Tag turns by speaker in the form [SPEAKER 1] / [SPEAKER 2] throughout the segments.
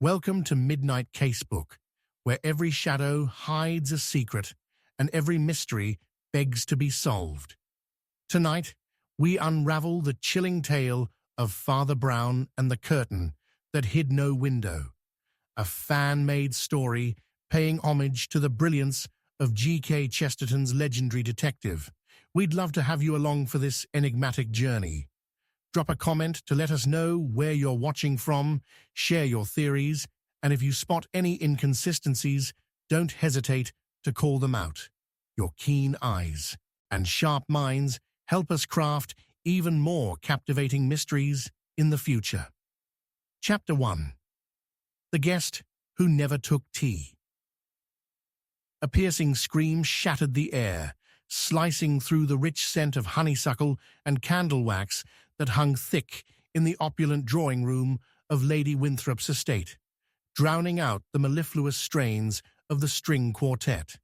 [SPEAKER 1] Welcome to Midnight Casebook, where every shadow hides a secret and every mystery begs to be solved. Tonight, we unravel the chilling tale of Father Brown and the curtain that hid no window, a fan-made story paying homage to the brilliance of G.K. Chesterton's legendary detective. We'd love to have you along for this enigmatic journey. Drop a comment to let us know where you're watching from, share your theories, and if you spot any inconsistencies, don't hesitate to call them out. Your keen eyes and sharp minds help us craft even more captivating mysteries in the future. Chapter 1. The Guest Who Never Took Tea. A piercing scream shattered the air, slicing through the rich scent of honeysuckle and candle wax that hung thick in the opulent drawing-room of Lady Winthrop's estate, drowning out the mellifluous strains of the string quartet.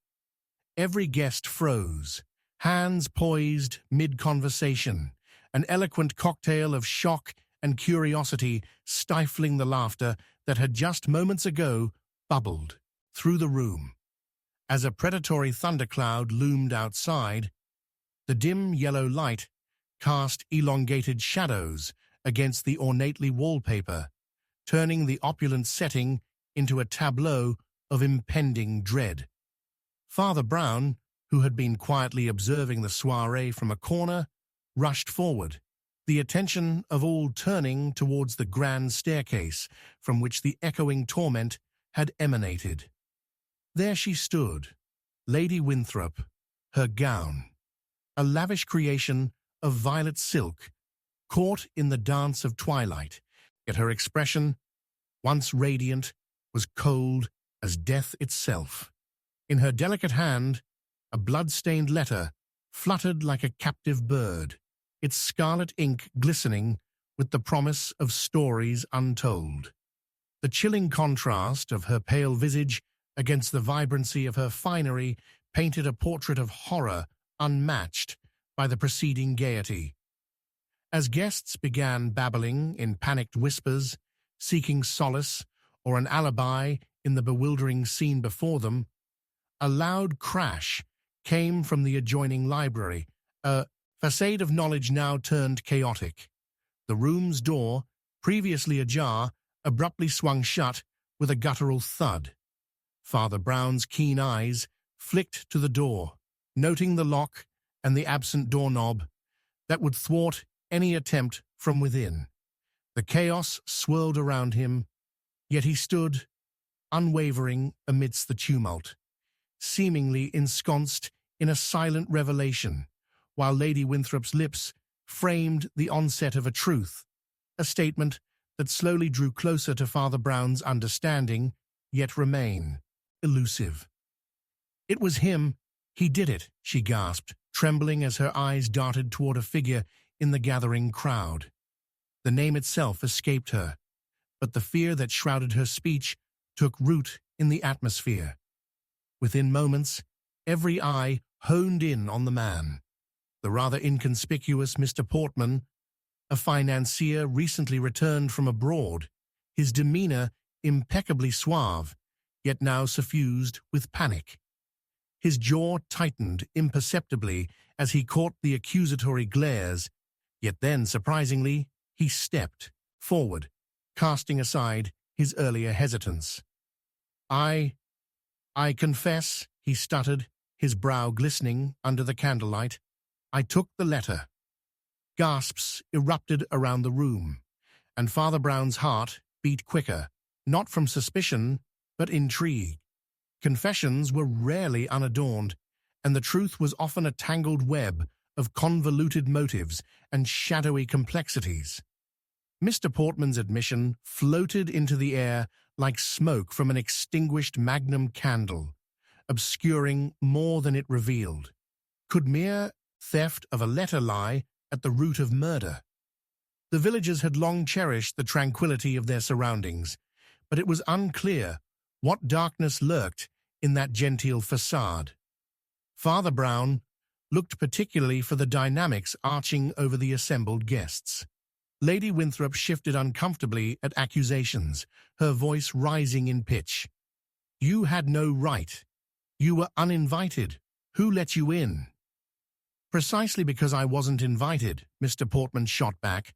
[SPEAKER 1] Every guest froze, hands poised mid-conversation, an eloquent cocktail of shock and curiosity stifling the laughter that had just moments ago bubbled through the room. As a predatory thundercloud loomed outside, the dim yellow light cast elongated shadows against the ornately wallpaper, turning the opulent setting into a tableau of impending dread. Father Brown, who had been quietly observing the soiree from a corner, rushed forward, the attention of all turning towards the grand staircase from which the echoing torment had emanated. There she stood, Lady Winthrop, her gown, a lavish creation of violet silk, caught in the dance of twilight, yet her expression, once radiant, was cold as death itself. In her delicate hand, a blood-stained letter fluttered like a captive bird, its scarlet ink glistening with the promise of stories untold. The chilling contrast of her pale visage against the vibrancy of her finery painted a portrait of horror unmatched by the preceding gaiety. As guests began babbling in panicked whispers, seeking solace or an alibi in the bewildering scene before them, a loud crash came from the adjoining library, a facade of knowledge now turned chaotic. The room's door, previously ajar, abruptly swung shut with a guttural thud. Father Brown's keen eyes flicked to the door, noting the lock and the absent doorknob that would thwart any attempt from within. The chaos swirled around him, yet he stood, unwavering amidst the tumult, seemingly ensconced in a silent revelation, while Lady Winthrop's lips framed the onset of a truth, a statement that slowly drew closer to Father Brown's understanding, yet remained elusive. "It was him. He did it," she gasped, trembling as her eyes darted toward a figure in the gathering crowd. The name itself escaped her, but the fear that shrouded her speech took root in the atmosphere. Within moments, every eye honed in on the man, the rather inconspicuous Mr. Portman, a financier recently returned from abroad, his demeanor impeccably suave, yet now suffused with panic. His jaw tightened imperceptibly as he caught the accusatory glares, yet then, surprisingly, he stepped forward, casting aside his earlier hesitance. I confess," he stuttered, his brow glistening under the candlelight. "I took the letter." Gasps erupted around the room, and Father Brown's heart beat quicker, not from suspicion, but intrigue. Confessions were rarely unadorned, and the truth was often a tangled web of convoluted motives and shadowy complexities. Mr. Portman's admission floated into the air like smoke from an extinguished magnum candle, obscuring more than it revealed. Could mere theft of a letter lie at the root of murder? The villagers had long cherished the tranquility of their surroundings, but it was unclear what darkness lurked in that genteel facade. Father Brown looked particularly for the dynamics arching over the assembled guests. Lady Winthrop shifted uncomfortably at accusations, her voice rising in pitch. "You had no right. You were uninvited. Who let you in?" "Precisely because I wasn't invited," Mr. Portman shot back,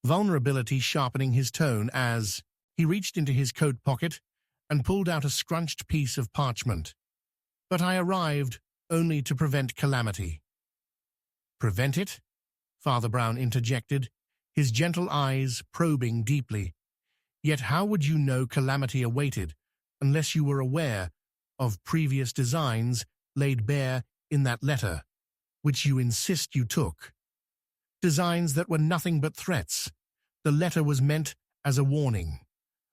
[SPEAKER 1] vulnerability sharpening his tone as he reached into his coat pocket and pulled out a scrunched piece of parchment. "But I arrived only to prevent calamity." "Prevent it?" Father Brown interjected, his gentle eyes probing deeply. "Yet how would you know calamity awaited unless you were aware of previous designs laid bare in that letter, which you insist you took? Designs that were nothing but threats. The letter was meant as a warning.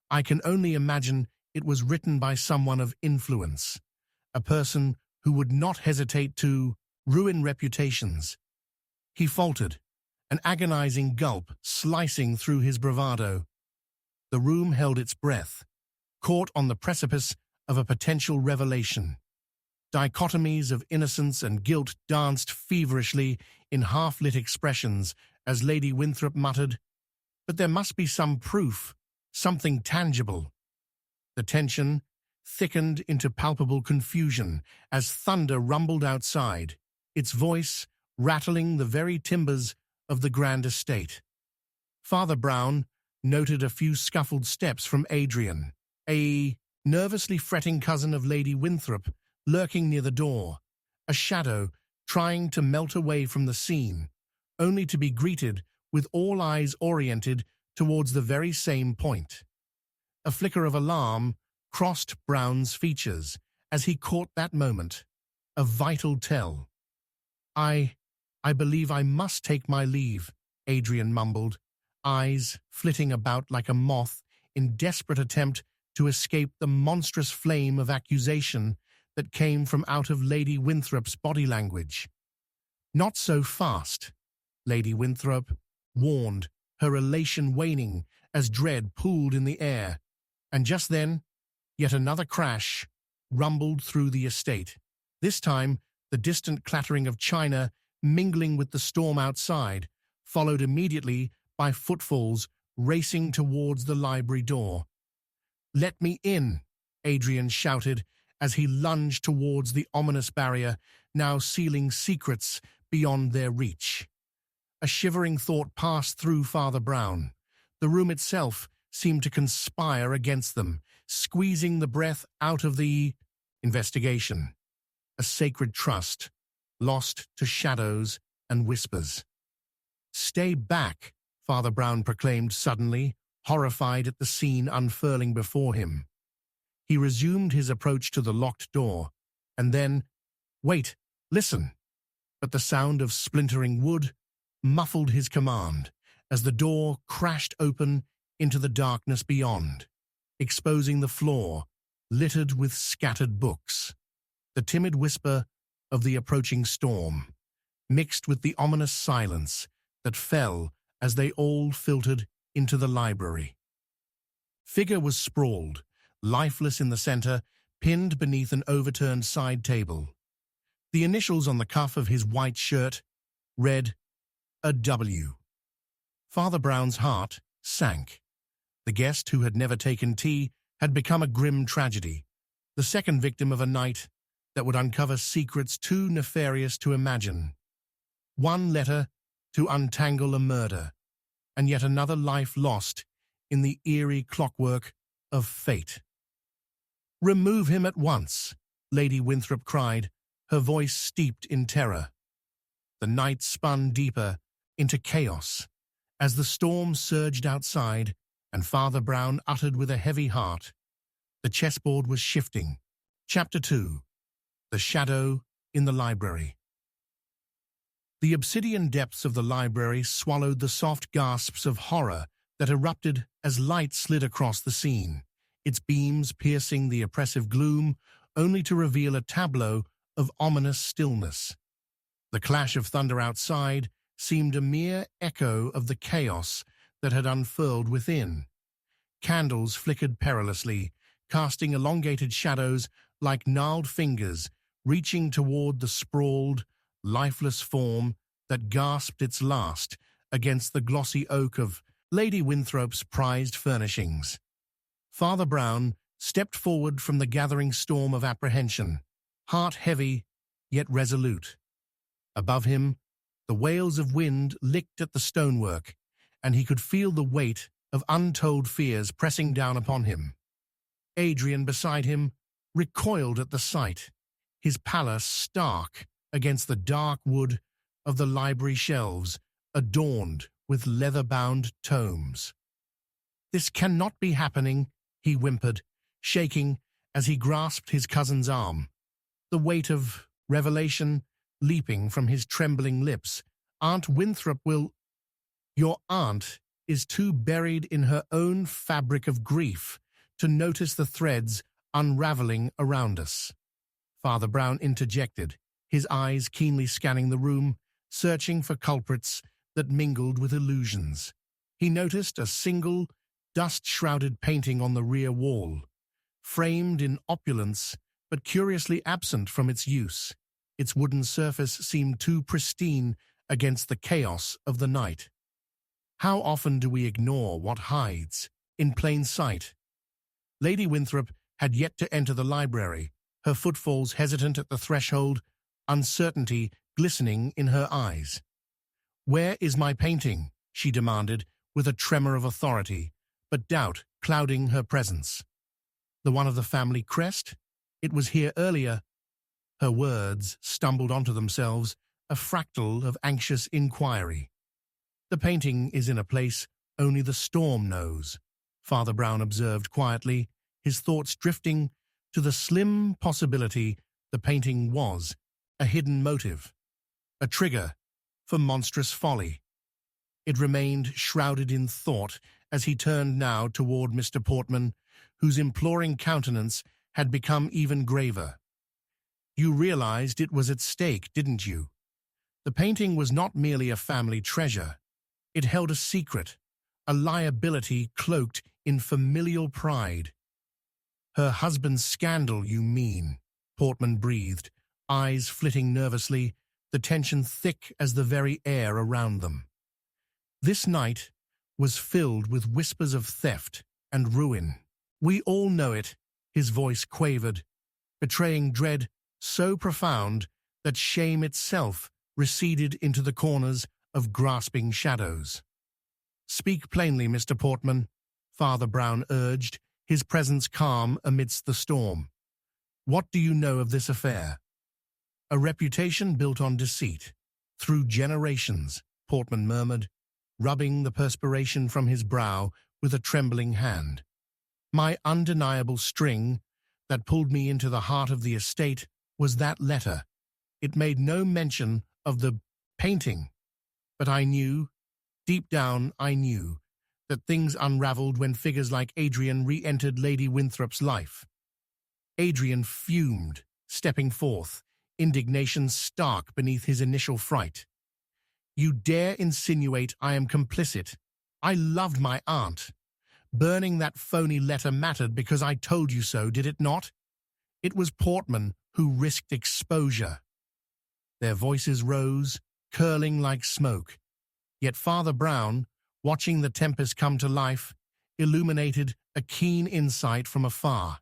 [SPEAKER 1] I can only imagine it was written by someone of influence, a person who would not hesitate to ruin reputations." He faltered, an agonizing gulp slicing through his bravado. The room held its breath, caught on the precipice of a potential revelation. Dichotomies of innocence and guilt danced feverishly in half-lit expressions as Lady Winthrop muttered, "But there must be some proof, something tangible." The tension thickened into palpable confusion as thunder rumbled outside, its voice rattling the very timbers of the grand estate. Father Brown noted a few scuffled steps from Adrian, a nervously fretting cousin of Lady Winthrop, lurking near the door, a shadow trying to melt away from the scene, only to be greeted with all eyes oriented towards the very same point. A flicker of alarm crossed Brown's features as he caught that moment, a vital tell. I believe I must take my leave," Adrian mumbled, eyes flitting about like a moth in desperate attempt to escape the monstrous flame of accusation that came from out of Lady Winthrop's body language. "Not so fast," Lady Winthrop warned, her elation waning as dread pooled in the air. And just then, yet another crash rumbled through the estate. This time, the distant clattering of china mingling with the storm outside, followed immediately by footfalls racing towards the library door. "Let me in," Adrian shouted as he lunged towards the ominous barrier, now sealing secrets beyond their reach. A shivering thought passed through Father Brown. The room itself seemed to conspire against them, squeezing the breath out of the investigation. A sacred trust, lost to shadows and whispers. "Stay back," Father Brown proclaimed suddenly, horrified at the scene unfurling before him. He resumed his approach to the locked door, and then, "Wait, listen!" But the sound of splintering wood muffled his command as the door crashed open into the darkness beyond, exposing the floor littered with scattered books. The timid whisper of the approaching storm, mixed with the ominous silence that fell as they all filtered into the library. Figure was sprawled, lifeless in the center, pinned beneath an overturned side table. The initials on the cuff of his white shirt read, a W. Father Brown's heart sank. The guest who had never taken tea had become a grim tragedy, the second victim of a night that would uncover secrets too nefarious to imagine. One letter to untangle a murder, and yet another life lost in the eerie clockwork of fate. "Remove him at once," Lady Winthrop cried, her voice steeped in terror. The night spun deeper into chaos as the storm surged outside and Father Brown uttered with a heavy heart. The chessboard was shifting. Chapter 2. The Shadow in the Library. The obsidian depths of the library swallowed the soft gasps of horror that erupted as light slid across the scene, its beams piercing the oppressive gloom only to reveal a tableau of ominous stillness. The clash of thunder outside seemed a mere echo of the chaos that had unfurled within. Candles flickered perilously, casting elongated shadows like gnarled fingers reaching toward the sprawled, lifeless form that gasped its last against the glossy oak of Lady Winthrop's prized furnishings. Father Brown stepped forward from the gathering storm of apprehension, heart heavy yet resolute. Above him, the wails of wind licked at the stonework, and he could feel the weight of untold fears pressing down upon him. Adrian beside him recoiled at the sight, his pallor stark against the dark wood of the library shelves adorned with leather-bound tomes. "This cannot be happening," he whimpered, shaking as he grasped his cousin's arm, the weight of revelation leaping from his trembling lips. "Aunt Winthrop will—" "Your aunt is too buried in her own fabric of grief to notice the threads unraveling around us," Father Brown interjected, his eyes keenly scanning the room, searching for culprits that mingled with illusions. He noticed a single, dust-shrouded painting on the rear wall, framed in opulence but curiously absent from its use. Its wooden surface seemed too pristine against the chaos of the night. How often do we ignore what hides in plain sight? Lady Winthrop had yet to enter the library, her footfalls hesitant at the threshold, uncertainty glistening in her eyes. "Where is my painting?" she demanded, with a tremor of authority, but doubt clouding her presence. "The one of the family crest? It was here earlier." Her words stumbled onto themselves, a fractal of anxious inquiry. "The painting is in a place only the storm knows," Father Brown observed quietly, his thoughts drifting to the slim possibility the painting was a hidden motive, a trigger for monstrous folly. It remained shrouded in thought as he turned now toward Mr. Portman, whose imploring countenance had become even graver. "You realized it was at stake, didn't you? The painting was not merely a family treasure. It held a secret, a liability cloaked in familial pride." "Her husband's scandal, you mean," Portman breathed, eyes flitting nervously, the tension thick as the very air around them. "This night was filled with whispers of theft and ruin. We all know it," his voice quavered, betraying dread so profound that shame itself receded into the corners of grasping shadows. "Speak plainly, Mr. Portman," Father Brown urged, his presence calm amidst the storm. "What do you know of this affair?" "A reputation built on deceit, through generations," Portman murmured, rubbing the perspiration from his brow with a trembling hand. "My undeniable string that pulled me into the heart of the estate was that letter. It made no mention of the painting, but I knew, deep down I knew, that things unraveled when figures like Adrian re-entered Lady Winthrop's life." Adrian fumed, stepping forth, indignation stark beneath his initial fright. "You dare insinuate I am complicit? I loved my aunt. Burning that phony letter mattered because I told you so, did it not? It was Portman who risked exposure." Their voices rose, curling like smoke. Yet Father Brown, watching the tempest come to life, illuminated a keen insight from afar.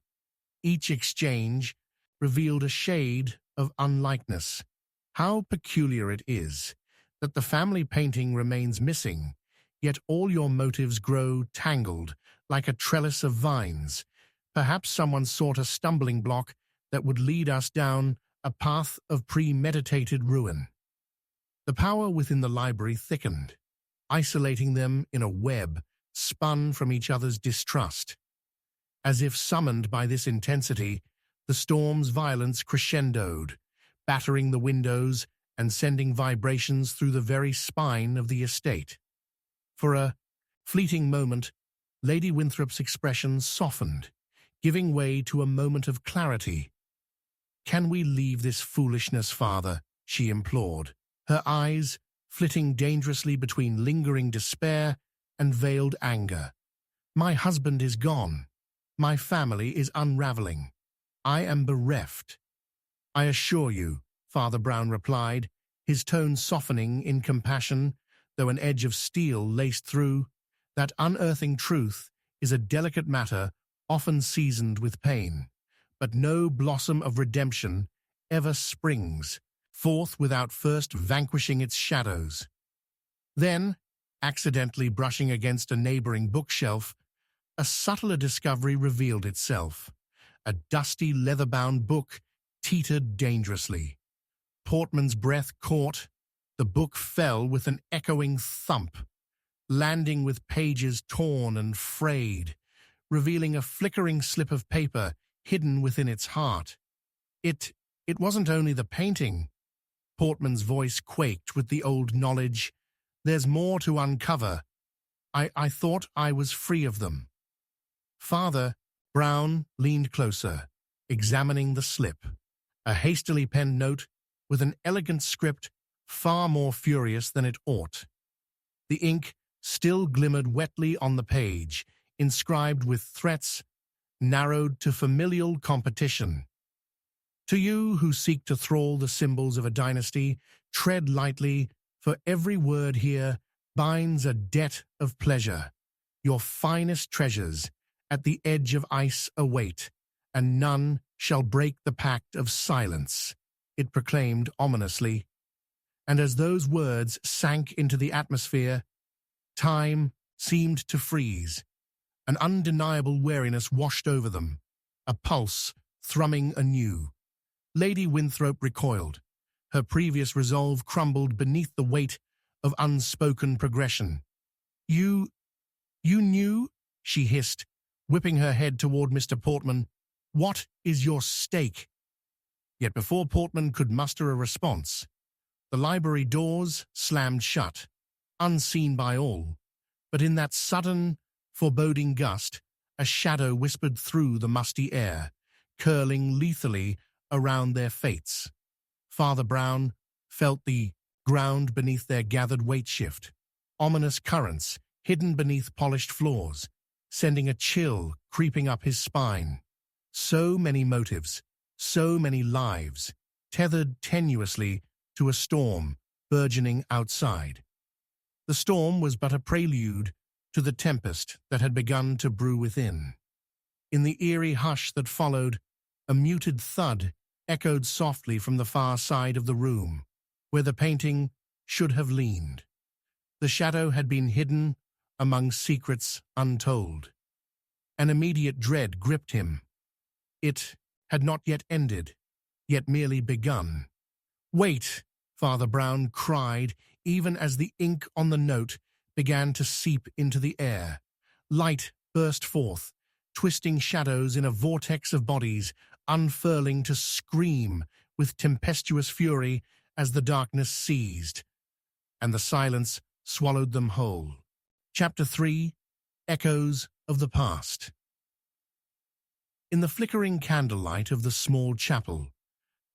[SPEAKER 1] Each exchange revealed a shade of unlikeness. How peculiar it is that the family painting remains missing, yet all your motives grow tangled like a trellis of vines. Perhaps someone sought a stumbling block that would lead us down a path of premeditated ruin. The power within the library thickened, isolating them in a web spun from each other's distrust. As if summoned by this intensity, the storm's violence crescendoed, battering the windows and sending vibrations through the very spine of the estate. For a fleeting moment, Lady Winthrop's expression softened, giving way to a moment of clarity. "Can we leave this foolishness, Father?" she implored, her eyes flitting dangerously between lingering despair and veiled anger. "My husband is gone. My family is unraveling. I am bereft." "I assure you," Father Brown replied, his tone softening in compassion, though an edge of steel laced through, that unearthing truth is a delicate matter often seasoned with pain. But no blossom of redemption ever springs forth without first vanquishing its shadows. Then, accidentally brushing against a neighboring bookshelf, a subtler discovery revealed itself. A dusty, leather-bound book teetered dangerously. Portman's breath caught. The book fell with an echoing thump, landing with pages torn and frayed, revealing a flickering slip of paper hidden within its heart. It wasn't only the painting. Portman's voice quaked with the old knowledge. There's more to uncover. I thought I was free of them. Father Brown leaned closer, examining the slip. A hastily penned note with an elegant script far more furious than it ought. The ink still glimmered wetly on the page, inscribed with threats narrowed to familial competition. To you who seek to thrall the symbols of a dynasty, tread lightly, for every word here binds a debt of pleasure. Your finest treasures at the edge of ice await, and none shall break the pact of silence, it proclaimed ominously. And as those words sank into the atmosphere, time seemed to freeze. An undeniable weariness washed over them, a pulse thrumming anew. Lady Winthrop recoiled. Her previous resolve crumbled beneath the weight of unspoken progression. You knew?" she hissed, whipping her head toward Mr. Portman. "What is your stake?" Yet before Portman could muster a response, the library doors slammed shut, unseen by all. But in that sudden, foreboding gust, a shadow whispered through the musty air, curling lethally around their fates. Father Brown felt the ground beneath their gathered weight shift, ominous currents hidden beneath polished floors, sending a chill creeping up his spine. So many motives, so many lives, tethered tenuously to a storm burgeoning outside. The storm was but a prelude to the tempest that had begun to brew within. In the eerie hush that followed, a muted thud echoed softly from the far side of the room, where the painting should have leaned. The shadow had been hidden among secrets untold. An immediate dread gripped him. It had not yet ended, yet merely begun. "Wait!" Father Brown cried, even as the ink on the note began to seep into the air. Light burst forth, twisting shadows in a vortex of bodies, unfurling to scream with tempestuous fury as the darkness seized, and the silence swallowed them whole. Chapter 3: Echoes of the Past. In the flickering candlelight of the small chapel,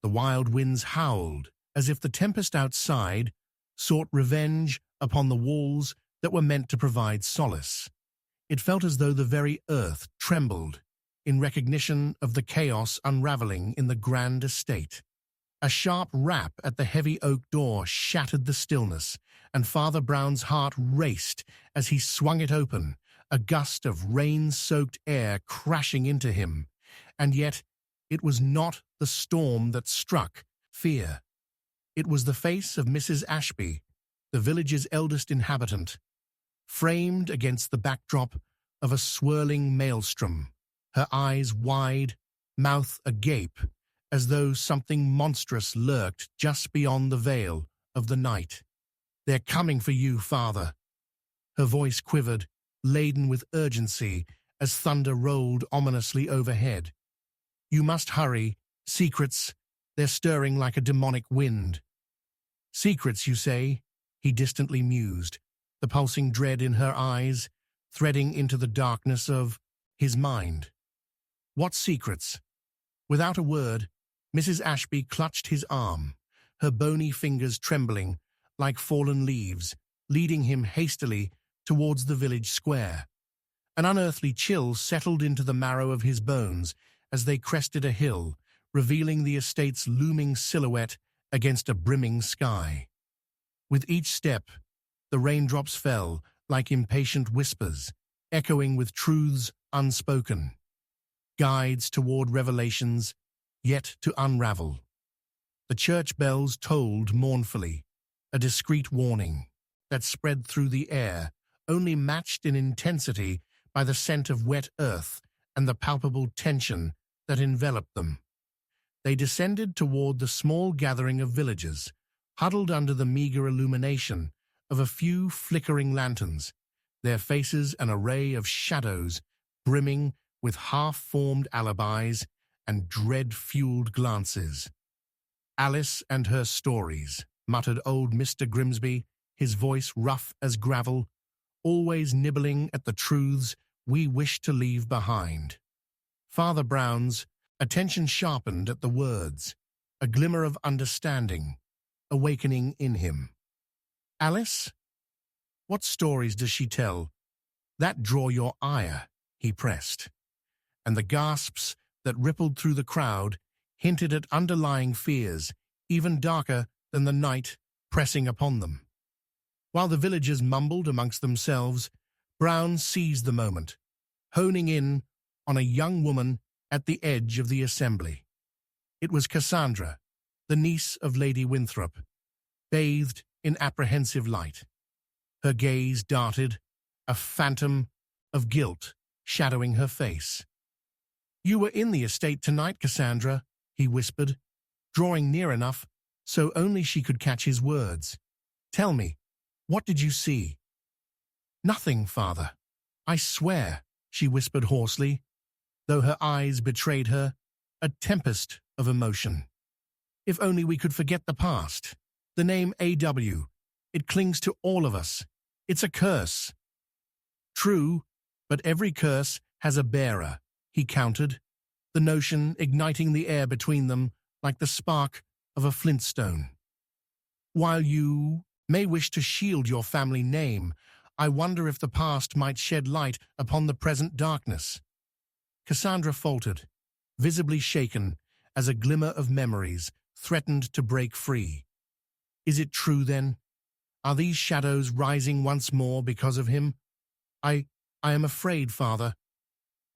[SPEAKER 1] the wild winds howled as if the tempest outside sought revenge upon the walls that were meant to provide solace. It felt as though the very earth trembled in recognition of the chaos unraveling in the grand estate. A sharp rap at the heavy oak door shattered the stillness, and Father Brown's heart raced as he swung it open, a gust of rain-soaked air crashing into him. And yet, it was not the storm that struck fear. It was the face of Mrs. Ashby, the village's eldest inhabitant, framed against the backdrop of a swirling maelstrom, her eyes wide, mouth agape, as though something monstrous lurked just beyond the veil of the night. "They're coming for you, Father." Her voice quivered, laden with urgency, as thunder rolled ominously overhead. "You must hurry. Secrets, they're stirring like a demonic wind." "Secrets, you say?" he distantly mused, the pulsing dread in her eyes, threading into the darkness of his mind. "What secrets?" Without a word, Mrs. Ashby clutched his arm, her bony fingers trembling like fallen leaves, leading him hastily towards the village square. An unearthly chill settled into the marrow of his bones as they crested a hill, revealing the estate's looming silhouette against a brimming sky. With each step, The raindrops fell like impatient whispers, echoing with truths unspoken, guides toward revelations yet to unravel. The church bells tolled mournfully, a discreet warning that spread through the air, only matched in intensity by the scent of wet earth and the palpable tension that enveloped them. They descended toward the small gathering of villagers, huddled under the meager illumination of a few flickering lanterns, their faces an array of shadows brimming with half-formed alibis and dread-fueled glances. "Alice and her stories," muttered old Mr. Grimsby, his voice rough as gravel, always nibbling at the truths we wish to leave behind. Father Brown's attention sharpened at the words, a glimmer of understanding awakening in him. "Alice? What stories does she tell that draw your ire?" he pressed, and the gasps that rippled through the crowd hinted at underlying fears even darker than the night pressing upon them. While the villagers mumbled amongst themselves, Brown seized the moment, honing in on a young woman at the edge of the assembly. It was Cassandra, the niece of Lady Winthrop, bathed in apprehensive light. Her gaze darted, a phantom of guilt shadowing her face. "You were in the estate tonight, Cassandra," he whispered, drawing near enough so only she could catch his words. "Tell me, what did you see?" "Nothing, Father. I swear," she whispered hoarsely, though her eyes betrayed her, a tempest of emotion. "If only we could forget the past. The name A.W., it clings to all of us. It's a curse." "True, but every curse has a bearer," he countered, the notion igniting the air between them like the spark of a flintstone. "While you may wish to shield your family name, I wonder if the past might shed light upon the present darkness." Cassandra faltered, visibly shaken as a glimmer of memories threatened to break free. "Is it true, then? Are these shadows rising once more because of him?" I am afraid, Father."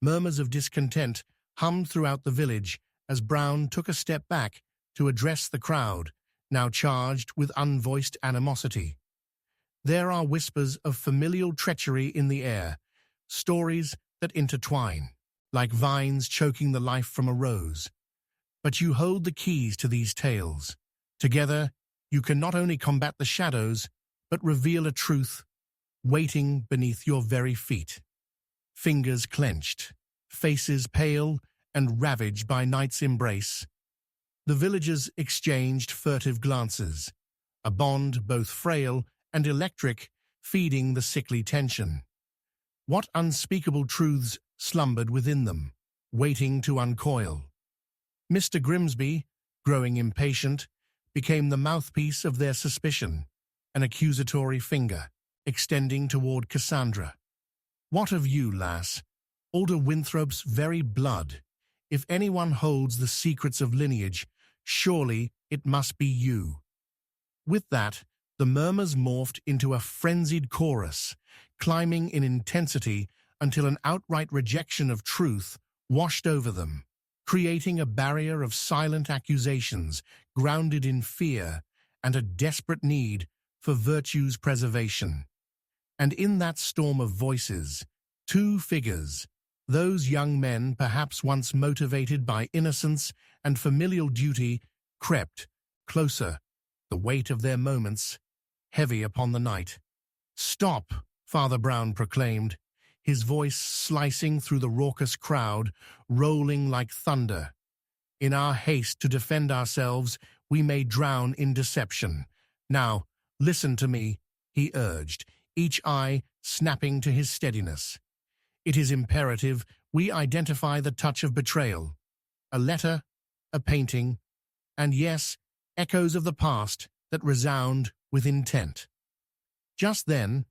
[SPEAKER 1] Murmurs of discontent hummed throughout the village as Brown took a step back to address the crowd, now charged with unvoiced animosity. "There are whispers of familial treachery in the air, stories that intertwine, like vines choking the life from a rose. But you hold the keys to these tales. Together, you can not only combat the shadows, but reveal a truth waiting beneath your very feet." Fingers clenched, faces pale and ravaged by night's embrace, the villagers exchanged furtive glances, a bond both frail and electric feeding the sickly tension. What unspeakable truths slumbered within them, waiting to uncoil? Mr. Grimsby, growing impatient, became the mouthpiece of their suspicion, an accusatory finger extending toward Cassandra. "What of you, lass? Alder Winthrop's very blood. If anyone holds the secrets of lineage, surely it must be you." With that, the murmurs morphed into a frenzied chorus, climbing in intensity until an outright rejection of truth washed over them, creating a barrier of silent accusations grounded in fear and a desperate need for virtue's preservation. And in that storm of voices, two figures, those young men perhaps once motivated by innocence and familial duty, crept closer, the weight of their moments heavy upon the night. "Stop," Father Brown proclaimed, his voice slicing through the raucous crowd, rolling like thunder. "In our haste to defend ourselves, we may drown in deception. Now, listen to me," he urged, each eye snapping to his steadiness. "It is imperative we identify the touch of betrayal. A letter, a painting, and yes, echoes of the past that resound with intent." Just then,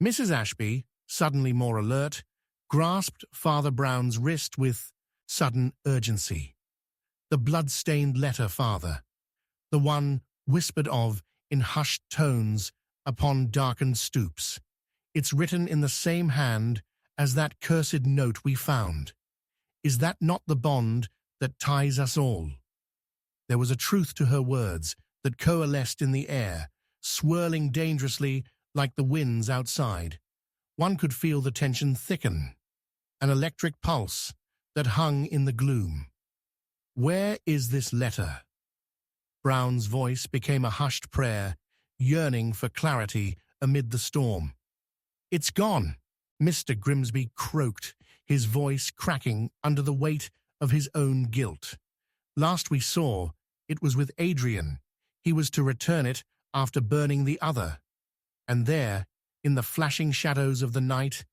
[SPEAKER 1] Mrs. Ashby, suddenly more alert, grasped Father Brown's wrist with sudden urgency. "The blood-stained letter, Father. The one whispered of in hushed tones upon darkened stoops. It's written in the same hand as that cursed note we found. Is that not the bond that ties us all? There was a truth to her words that coalesced in the air, swirling dangerously like the winds outside. One could feel the tension thicken, an electric pulse that hung in the gloom. Where is this letter? Brown's voice became a hushed prayer, yearning for clarity amid the storm. It's gone, Mr. Grimsby croaked, his voice cracking under the weight of his own guilt. Last we saw, it was with Adrian. He was to return it after burning the other. And there, in the flashing shadows of the night,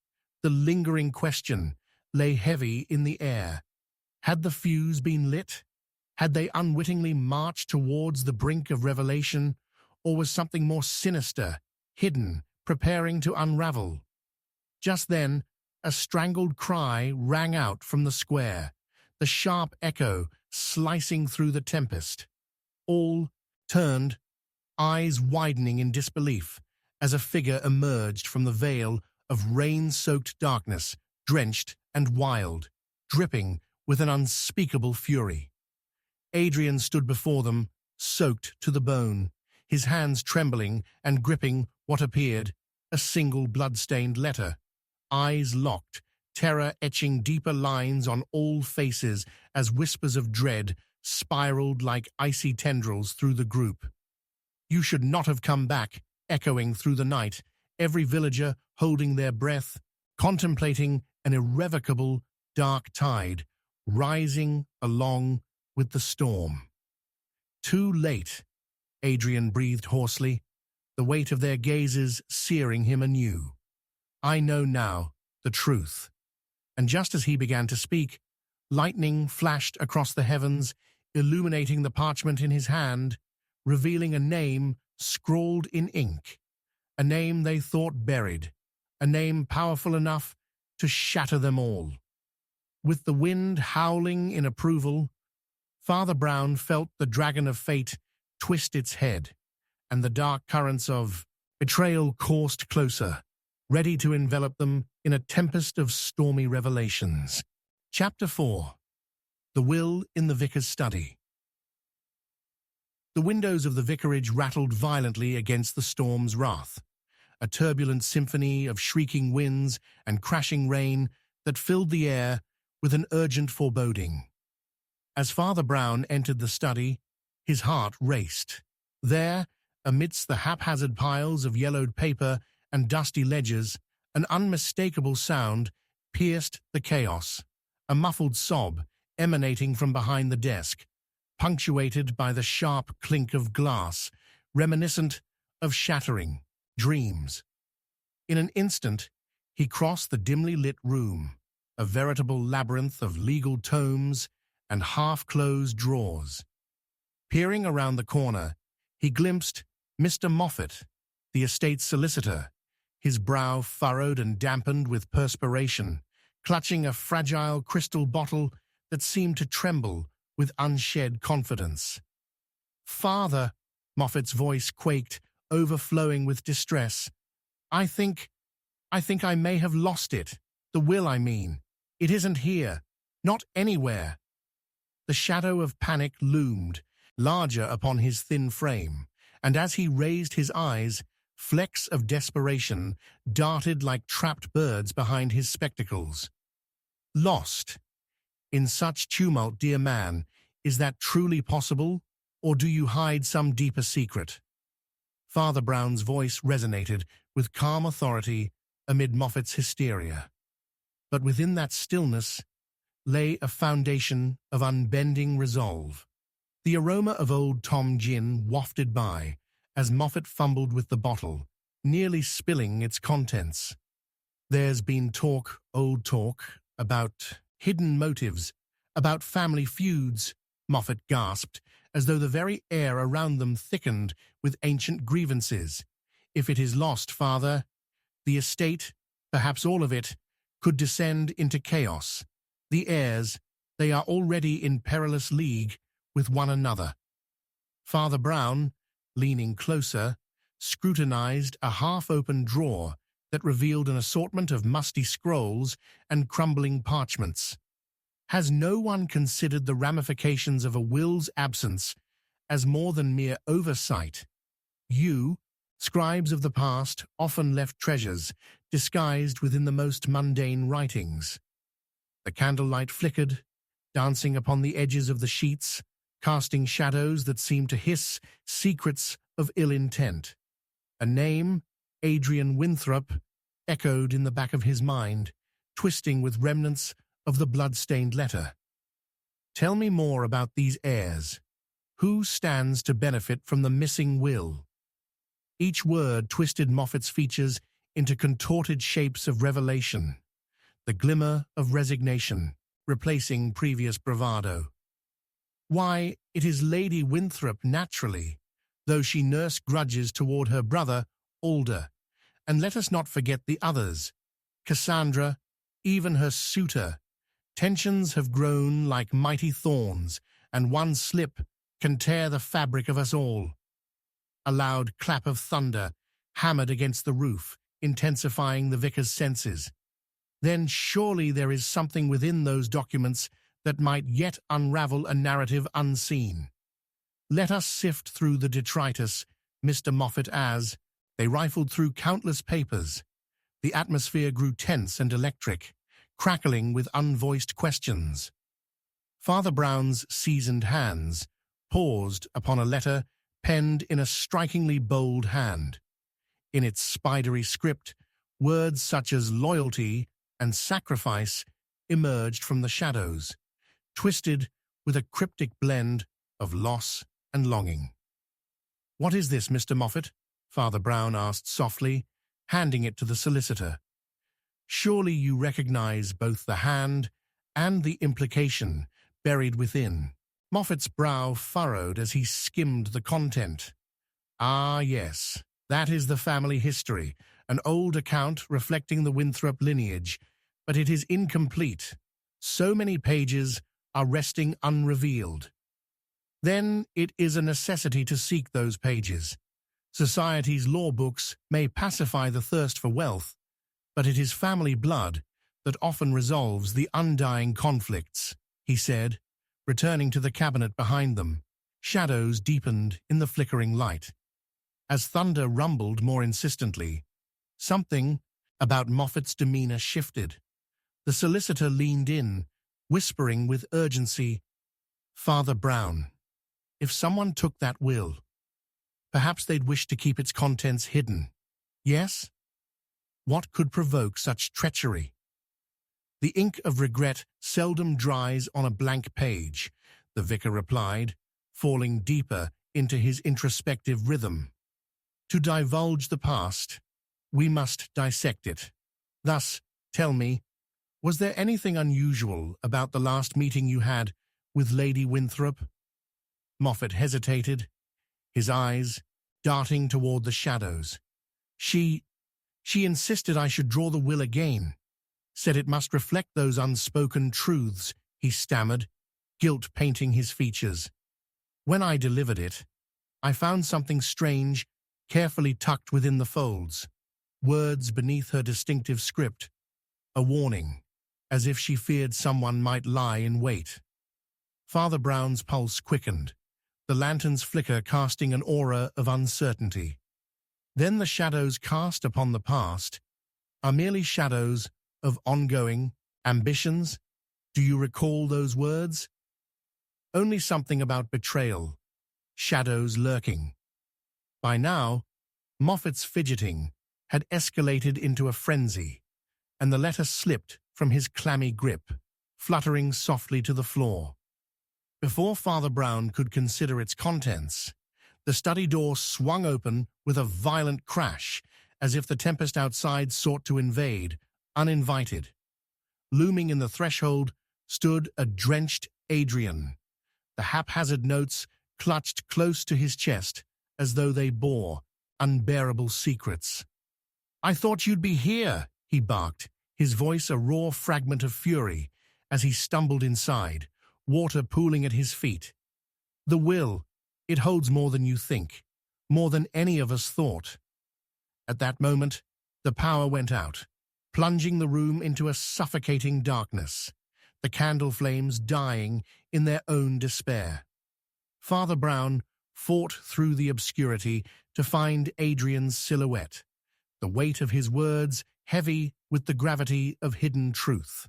[SPEAKER 1] the lingering question lay heavy in the air. Had the fuse been lit? Had they unwittingly marched towards the brink of revelation, or was something more sinister, hidden, preparing to unravel? Just then, a strangled cry rang out from the square, the sharp echo slicing through the tempest. All turned, eyes widening in disbelief, as a figure emerged from the veil of rain-soaked darkness, drenched and wild, dripping with an unspeakable fury. Adrian stood before them, soaked to the bone, his hands trembling and gripping what appeared a single blood-stained letter. Eyes locked, terror etching deeper lines on all faces as whispers of dread spiraled like icy tendrils through the group. You should not have come back, echoing through the night, every villager holding their breath, contemplating an irrevocable dark tide, rising along with the storm. Too late, Adrian breathed hoarsely, the weight of their gazes searing him anew. I know now the truth. And just as he began to speak, lightning flashed across the heavens, illuminating the parchment in his hand, revealing a name scrawled in ink, a name they thought buried, a name powerful enough to shatter them all. With the wind howling in approval, Father Brown felt the dragon of fate twist its head, and the dark currents of betrayal coursed closer, ready to envelop them in a tempest of stormy revelations. Chapter 4. The Will in the Vicar's Study. The windows of the vicarage rattled violently against the storm's wrath, a turbulent symphony of shrieking winds and crashing rain that filled the air with an urgent foreboding. As Father Brown entered the study, his heart raced. There, amidst the haphazard piles of yellowed paper and dusty ledgers, an unmistakable sound pierced the chaos, a muffled sob emanating from behind the desk, punctuated by the sharp clink of glass, reminiscent of shattering dreams. In an instant, he crossed the dimly lit room, a veritable labyrinth of legal tomes and half-closed drawers. Peering around the corner, he glimpsed Mr. Moffat, the estate's solicitor, his brow furrowed and dampened with perspiration, clutching a fragile crystal bottle that seemed to tremble with unshed confidence. "Father," Moffat's voice quaked, overflowing with distress. I think I may have lost it. The will, I mean. It isn't here. Not anywhere." The shadow of panic loomed, larger upon his thin frame, and as he raised his eyes, flecks of desperation darted like trapped birds behind his spectacles. Lost. In such tumult, dear man, is that truly possible, or do you hide some deeper secret? Father Brown's voice resonated with calm authority amid Moffat's hysteria. But within that stillness lay a foundation of unbending resolve. The aroma of Old Tom gin wafted by as Moffat fumbled with the bottle, nearly spilling its contents. "There's been talk, old talk, about hidden motives, about family feuds," Moffat gasped, as though the very air around them thickened with ancient grievances. "If it is lost, Father, the estate, perhaps all of it, could descend into chaos. The heirs, they are already in perilous league with one another." Father Brown, leaning closer, scrutinized a half-open drawer that revealed an assortment of musty scrolls and crumbling parchments. Has no one considered the ramifications of a will's absence as more than mere oversight? You, scribes of the past, often left treasures disguised within the most mundane writings. The candlelight flickered, dancing upon the edges of the sheets, casting shadows that seemed to hiss secrets of ill intent. A name, Adrian Winthrop, echoed in the back of his mind, twisting with remnants of the blood-stained letter. Tell me more about these heirs. Who stands to benefit from the missing will? Each word twisted Moffat's features into contorted shapes of revelation, the glimmer of resignation, replacing previous bravado. Why, it is Lady Winthrop naturally, though she nursed grudges toward her brother, Alder. And let us not forget the others. Cassandra, even her suitor. Tensions have grown like mighty thorns, and one slip can tear the fabric of us all. A loud clap of thunder hammered against the roof, intensifying the vicar's senses. Then surely there is something within those documents that might yet unravel a narrative unseen. Let us sift through the detritus, Mr. Moffat, as they rifled through countless papers. The atmosphere grew tense and electric, crackling with unvoiced questions. Father Brown's seasoned hands paused upon a letter penned in a strikingly bold hand. In its spidery script, words such as loyalty and sacrifice emerged from the shadows, twisted with a cryptic blend of loss and longing. "What is this, Mr. Moffat?" Father Brown asked softly, handing it to the solicitor. "Surely you recognize both the hand and the implication buried within." Moffat's brow furrowed as he skimmed the content. "Ah, yes, that is the family history, an old account reflecting the Winthrop lineage, but it is incomplete. So many pages are resting unrevealed. Then it is a necessity to seek those pages. Society's law books may pacify the thirst for wealth, but it is family blood that often resolves the undying conflicts," he said, returning to the cabinet behind them. Shadows deepened in the flickering light. As thunder rumbled more insistently, something about Moffat's demeanor shifted. The solicitor leaned in, whispering with urgency, "Father Brown, if someone took that will, perhaps they'd wish to keep its contents hidden. Yes? What could provoke such treachery?" "The ink of regret seldom dries on a blank page," the vicar replied, falling deeper into his introspective rhythm. "To divulge the past, we must dissect it. Thus, tell me, was there anything unusual about the last meeting you had with Lady Winthrop?" Moffat hesitated, his eyes darting toward the shadows. She insisted I should draw the will again, said it must reflect those unspoken truths," he stammered, guilt painting his features. "When I delivered it, I found something strange carefully tucked within the folds, words beneath her distinctive script, a warning, as if she feared someone might lie in wait." Father Brown's pulse quickened, the lantern's flicker casting an aura of uncertainty. Then the shadows cast upon the past are merely shadows of ongoing ambitions. Do you recall those words? Only something about betrayal, shadows lurking. By now, Moffat's fidgeting had escalated into a frenzy, and the letter slipped from his clammy grip, fluttering softly to the floor. Before Father Brown could consider its contents, the study door swung open with a violent crash, as if the tempest outside sought to invade, uninvited. Looming in the threshold stood a drenched Adrian, the haphazard notes clutched close to his chest as though they bore unbearable secrets. "I thought you'd be here," he barked, his voice a raw fragment of fury as he stumbled inside, water pooling at his feet. "The will, it holds more than you think. more than any of us thought. At that moment, the power went out, plunging the room into a suffocating darkness, the candle flames dying in their own despair. Father Brown fought through the obscurity to find Adrian's silhouette, the weight of his words heavy with the gravity of hidden truth.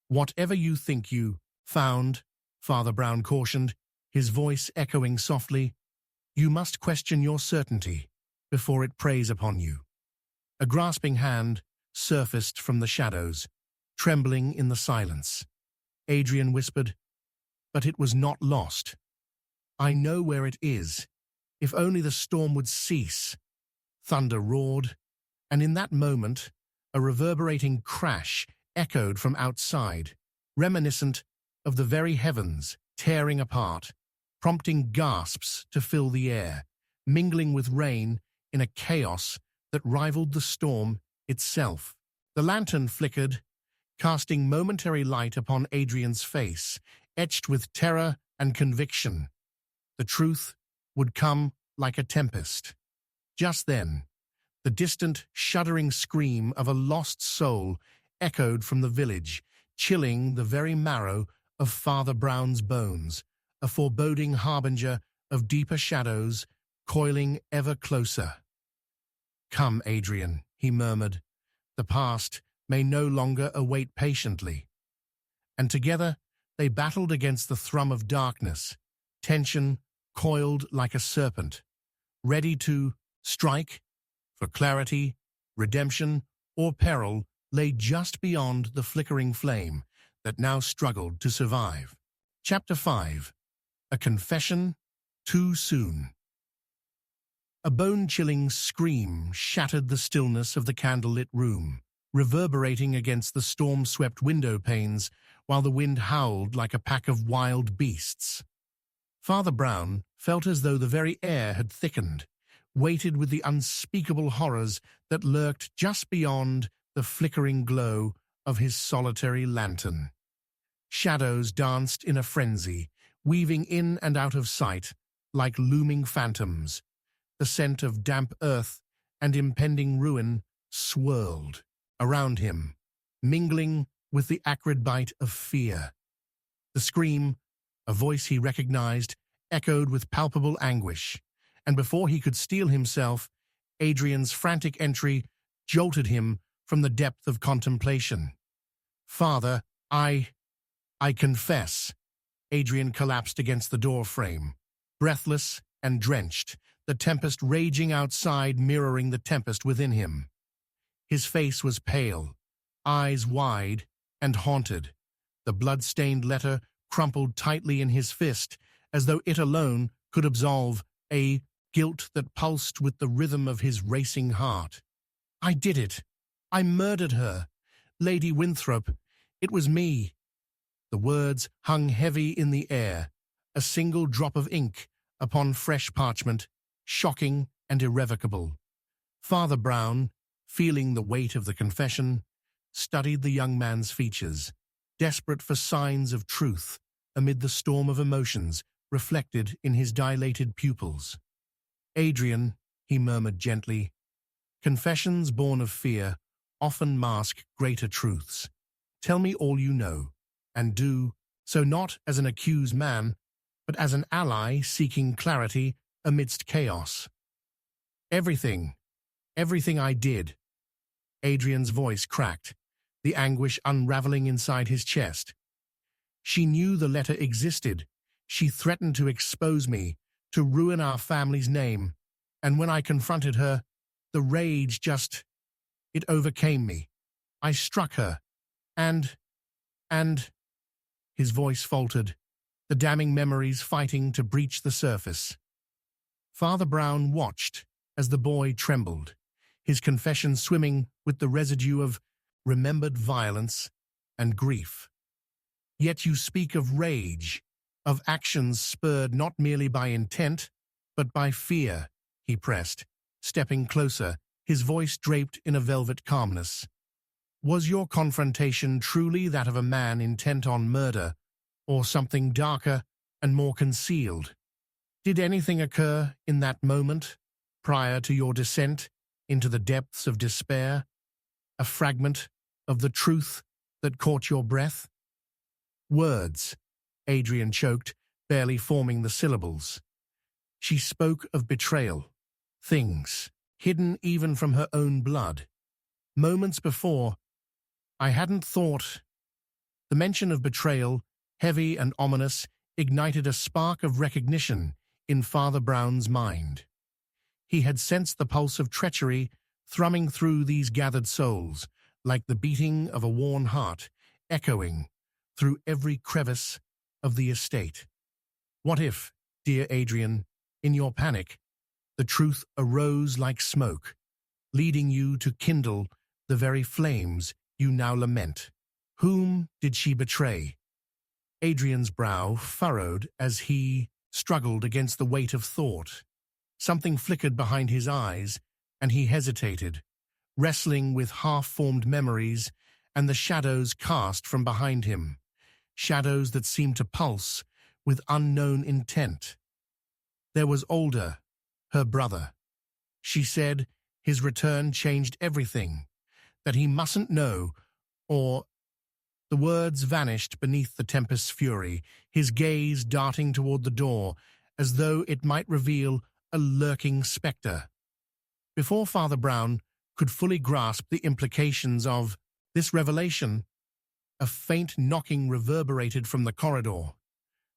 [SPEAKER 1] "Whatever you think you found," Father Brown cautioned, his voice echoing softly, "you must question your certainty before it preys upon you." A grasping hand surfaced from the shadows, trembling in the silence. Adrian whispered, "But it was not lost. I know where it is. If only the storm would cease." Thunder roared, and in that moment, a reverberating crash echoed from outside, reminiscent of the very heavens tearing apart, prompting gasps to fill the air, mingling with rain in a chaos that rivaled the storm itself. The lantern flickered, casting momentary light upon Adrian's face, etched with terror and conviction. The truth would come like a tempest. Just then, the distant, shuddering scream of a lost soul echoed from the village, chilling the very marrow of Father Brown's bones, a foreboding harbinger of deeper shadows coiling ever closer. "Come, Adrian," he murmured. "The past may no longer await patiently." And together they battled against the thrum of darkness, tension coiled like a serpent, ready to strike, for clarity, redemption, or peril lay just beyond the flickering flame that now struggled to survive. Chapter 5. A Confession Too Soon. A bone-chilling scream shattered the stillness of the candlelit room, reverberating against the storm-swept window panes while the wind howled like a pack of wild beasts. Father Brown felt as though the very air had thickened, weighted with the unspeakable horrors that lurked just beyond the flickering glow of his solitary lantern. Shadows danced in a frenzy, weaving in and out of sight like looming phantoms. The scent of damp earth and impending ruin swirled around him, mingling with the acrid bite of fear. The scream, a voice he recognized, echoed with palpable anguish, and before he could steel himself, Adrian's frantic entry jolted him from the depth of contemplation. "Father, I confess." Adrian collapsed against the door frame, breathless and drenched, the tempest raging outside mirroring the tempest within him. His face was pale, eyes wide and haunted, the blood-stained letter crumpled tightly in his fist, as though it alone could absolve a guilt that pulsed with the rhythm of his racing heart. "I did it. I murdered her. Lady Winthrop. It was me." The words hung heavy in the air, a single drop of ink upon fresh parchment, shocking and irrevocable. Father Brown, feeling the weight of the confession, studied the young man's features, desperate for signs of truth amid the storm of emotions reflected in his dilated pupils. "Adrian," he murmured gently, "confessions born of fear often mask greater truths. Tell me all you know, and do so not as an accused man, but as an ally seeking clarity amidst chaos." Everything I did." Adrian's voice cracked, the anguish unraveling inside his chest. "She knew the letter existed. She threatened to expose me, to ruin our family's name. And when I confronted her, the rage it overcame me. I struck her. And... His voice faltered, the damning memories fighting to breach the surface. Father Brown watched as the boy trembled, his confession swimming with the residue of remembered violence and grief. "Yet you speak of rage, of actions spurred not merely by intent, but by fear," he pressed, stepping closer, his voice draped in a velvet calmness. "Was your confrontation truly that of a man intent on murder, or something darker and more concealed?" Did anything occur in that moment, prior to your descent into the depths of despair? A fragment of the truth that caught your breath? Words, Adrian choked, barely forming the syllables. She spoke of betrayal, things hidden even from her own blood. Moments before, I hadn't thought. The mention of betrayal, heavy and ominous, ignited a spark of recognition in Father Brown's mind. He had sensed the pulse of treachery thrumming through these gathered souls, like the beating of a worn heart, echoing through every crevice of the estate. What if, dear Adrian, in your panic, the truth arose like smoke, leading you to kindle the very flames you now lament? Whom did she betray? Adrian's brow furrowed as he struggled against the weight of thought. Something flickered behind his eyes, and he hesitated, wrestling with half-formed memories and the shadows cast from behind him, shadows that seemed to pulse with unknown intent. There was Alder, her brother. She said his return changed everything, that he mustn't know, or... The words vanished beneath the tempest's fury, his gaze darting toward the door, as though it might reveal a lurking spectre. Before Father Brown could fully grasp the implications of this revelation, a faint knocking reverberated from the corridor,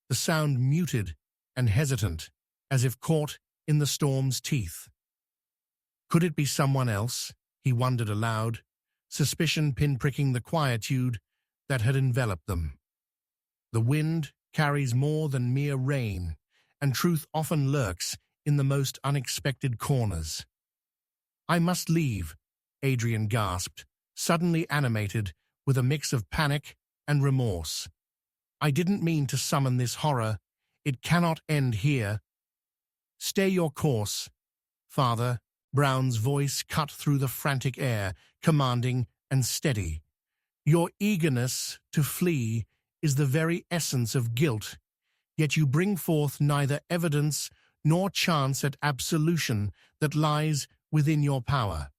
[SPEAKER 1] the sound muted and hesitant, as if caught in the storm's teeth. Could it be someone else? He wondered aloud, suspicion pinpricking the quietude that had enveloped them. The wind carries more than mere rain, and truth often lurks in the most unexpected corners. I must leave, Adrian gasped, suddenly animated with a mix of panic and remorse. I didn't mean to summon this horror. It cannot end here. Stay your course, Father. Brown's voice cut through the frantic air, commanding and steady. Your eagerness to flee is the very essence of guilt, yet you bring forth neither evidence nor chance at absolution that lies within your power.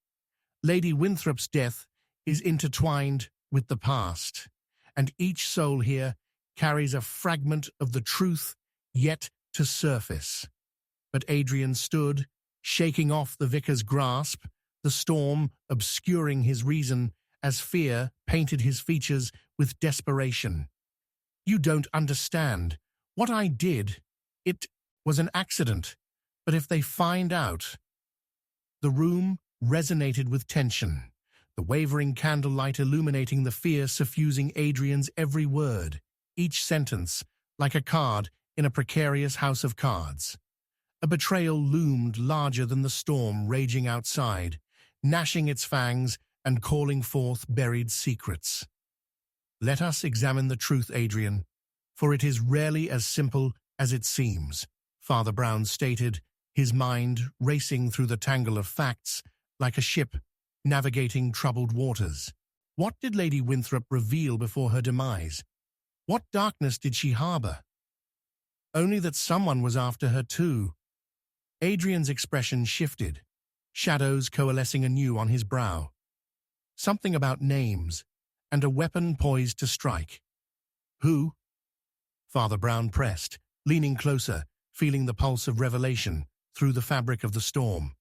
[SPEAKER 1] Lady Winthrop's death is intertwined with the past, and each soul here carries a fragment of the truth yet to surface. But Adrian stood, shaking off the vicar's grasp, the storm obscuring his reason as fear painted his features with desperation. You don't understand. What I did, it was an accident. But if they find out... The room resonated with tension, the wavering candlelight illuminating the fear suffusing Adrian's every word, each sentence like a card in a precarious house of cards. A betrayal loomed larger than the storm raging outside, gnashing its fangs and calling forth buried secrets. Let us examine the truth, Adrian, for it is rarely as simple as it seems, Father Brown stated, his mind racing through the tangle of facts like a ship navigating troubled waters. What did Lady Winthrop reveal before her demise? What darkness did she harbor? Only that someone was after her too. Adrian's expression shifted, shadows coalescing anew on his brow. Something about names, and a weapon poised to strike. Who? Father Brown pressed, leaning closer, feeling the pulse of revelation through the fabric of the storm.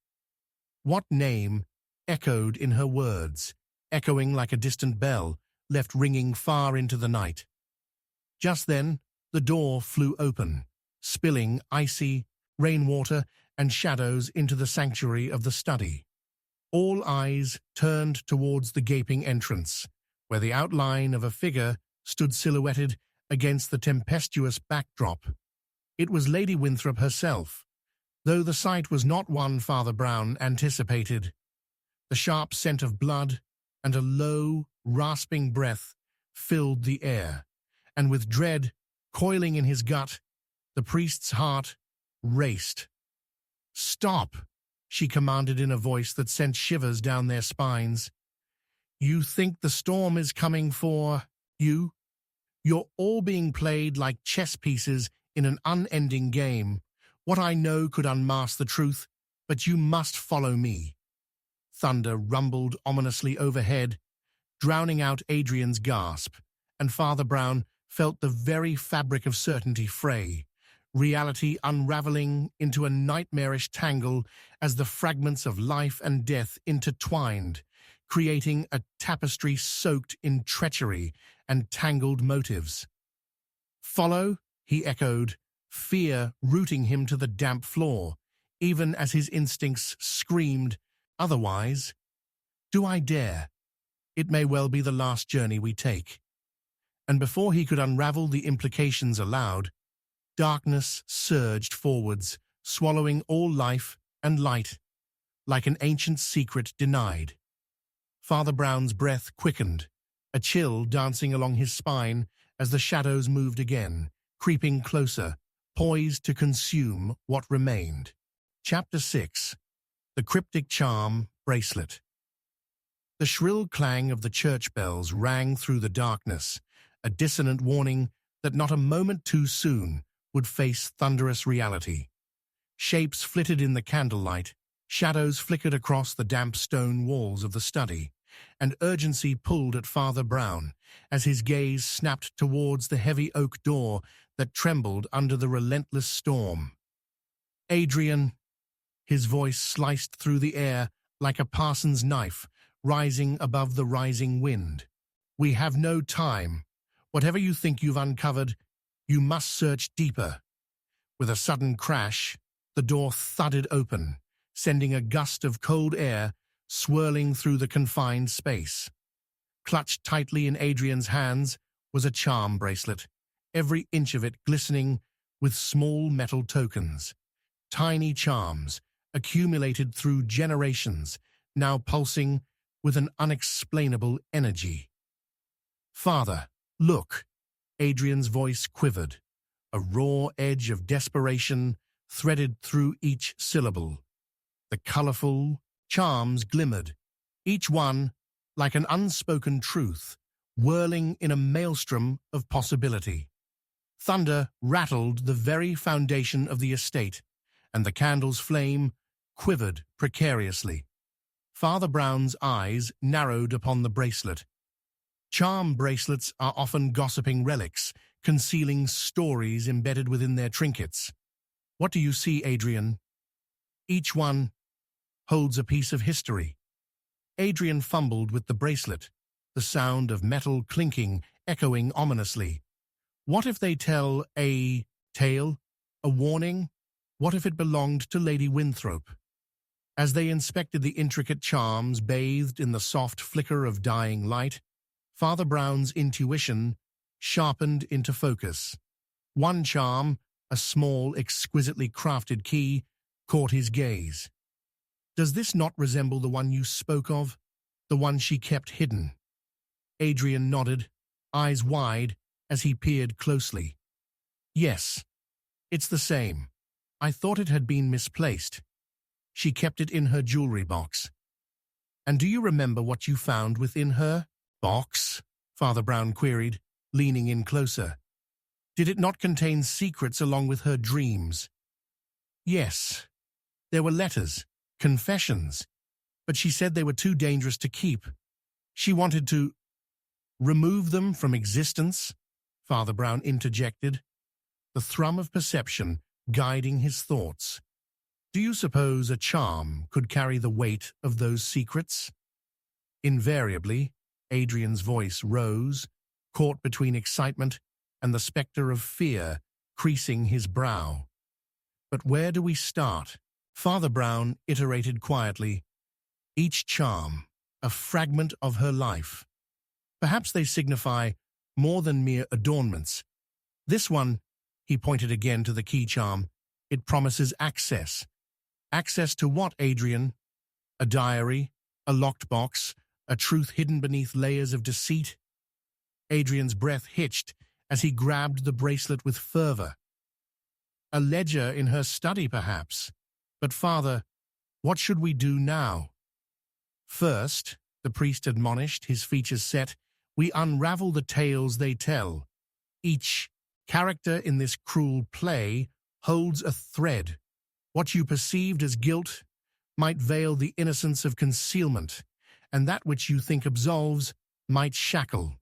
[SPEAKER 1] What name echoed in her words, echoing like a distant bell, left ringing far into the night. Just then, the door flew open, spilling icy rainwater and shadows into the sanctuary of the study. All eyes turned towards the gaping entrance, where the outline of a figure stood silhouetted against the tempestuous backdrop. It was Lady Winthrop herself, though the sight was not one Father Brown anticipated. The sharp scent of blood and a low, rasping breath filled the air, and with dread coiling in his gut, the priest's heart raced. "Stop!" she commanded in a voice that sent shivers down their spines. "You think the storm is coming for you? You're all being played like chess pieces in an unending game. What I know could unmask the truth, but you must follow me." Thunder rumbled ominously overhead, drowning out Adrian's gasp, and Father Brown felt the very fabric of certainty fray, reality unraveling into a nightmarish tangle as the fragments of life and death intertwined, creating a tapestry soaked in treachery and tangled motives. "Follow?" he echoed, fear rooting him to the damp floor, even as his instincts screamed, "Otherwise, do I dare? It may well be the last journey we take." And before he could unravel the implications aloud, darkness surged forwards, swallowing all life and light, like an ancient secret denied. Father Brown's breath quickened, a chill dancing along his spine as the shadows moved again, creeping closer, poised to consume what remained. Chapter 6. The Cryptic Charm Bracelet. The shrill clang of the church bells rang through the darkness, a dissonant warning that not a moment too soon would face thunderous reality. Shapes flitted in the candlelight, shadows flickered across the damp stone walls of the study, and urgency pulled at Father Brown as his gaze snapped towards the heavy oak door that trembled under the relentless storm. "Adrian," his voice sliced through the air like a parson's knife, rising above the rising wind. "We have no time. Whatever you think you've uncovered, you must search deeper." With a sudden crash, the door thudded open, sending a gust of cold air swirling through the confined space. Clutched tightly in Adrian's hands was a charm bracelet, every inch of it glistening with small metal tokens. Tiny charms, accumulated through generations, now pulsing with an unexplainable energy. "Father, look!" Adrian's voice quivered, a raw edge of desperation threaded through each syllable. The colorful charms glimmered, each one like an unspoken truth, whirling in a maelstrom of possibility. Thunder rattled the very foundation of the estate, and the candle's flame quivered precariously. Father Brown's eyes narrowed upon the bracelet. Charm bracelets are often gossiping relics, concealing stories embedded within their trinkets. "What do you see, Adrian?" "Each one holds a piece of history." Adrian fumbled with the bracelet, the sound of metal clinking echoing ominously. What if they tell a tale, a warning? What if it belonged to Lady Winthrop? As they inspected the intricate charms bathed in the soft flicker of dying light, Father Brown's intuition sharpened into focus. One charm, a small, exquisitely crafted key, caught his gaze. "Does this not resemble the one you spoke of? The one she kept hidden?" Adrian nodded, eyes wide, as he peered closely. "Yes, it's the same. I thought it had been misplaced. She kept it in her jewelry box." "And do you remember what you found within her box?" Father Brown queried, leaning in closer. "Did it not contain secrets along with her dreams?" "Yes. There were letters, confessions, but she said they were too dangerous to keep. She wanted to remove them from existence," Father Brown interjected, the thrum of perception guiding his thoughts. "Do you suppose a charm could carry the weight of those secrets?" Invariably, Adrian's voice rose, caught between excitement and the specter of fear creasing his brow. "But where do we start?" Father Brown iterated quietly. "Each charm, a fragment of her life. Perhaps they signify more than mere adornments. This one," he pointed again to the key charm, "it promises access." "Access to what, Adrian? A diary? A locked box? A truth hidden beneath layers of deceit?" Adrian's breath hitched as he grabbed the bracelet with fervor. "A ledger in her study, perhaps. But, Father, what should we do now?" "First," the priest admonished, his features set, "we unravel the tales they tell. Each character in this cruel play holds a thread. What you perceived as guilt might veil the innocence of concealment, and that which you think absolves might shackle.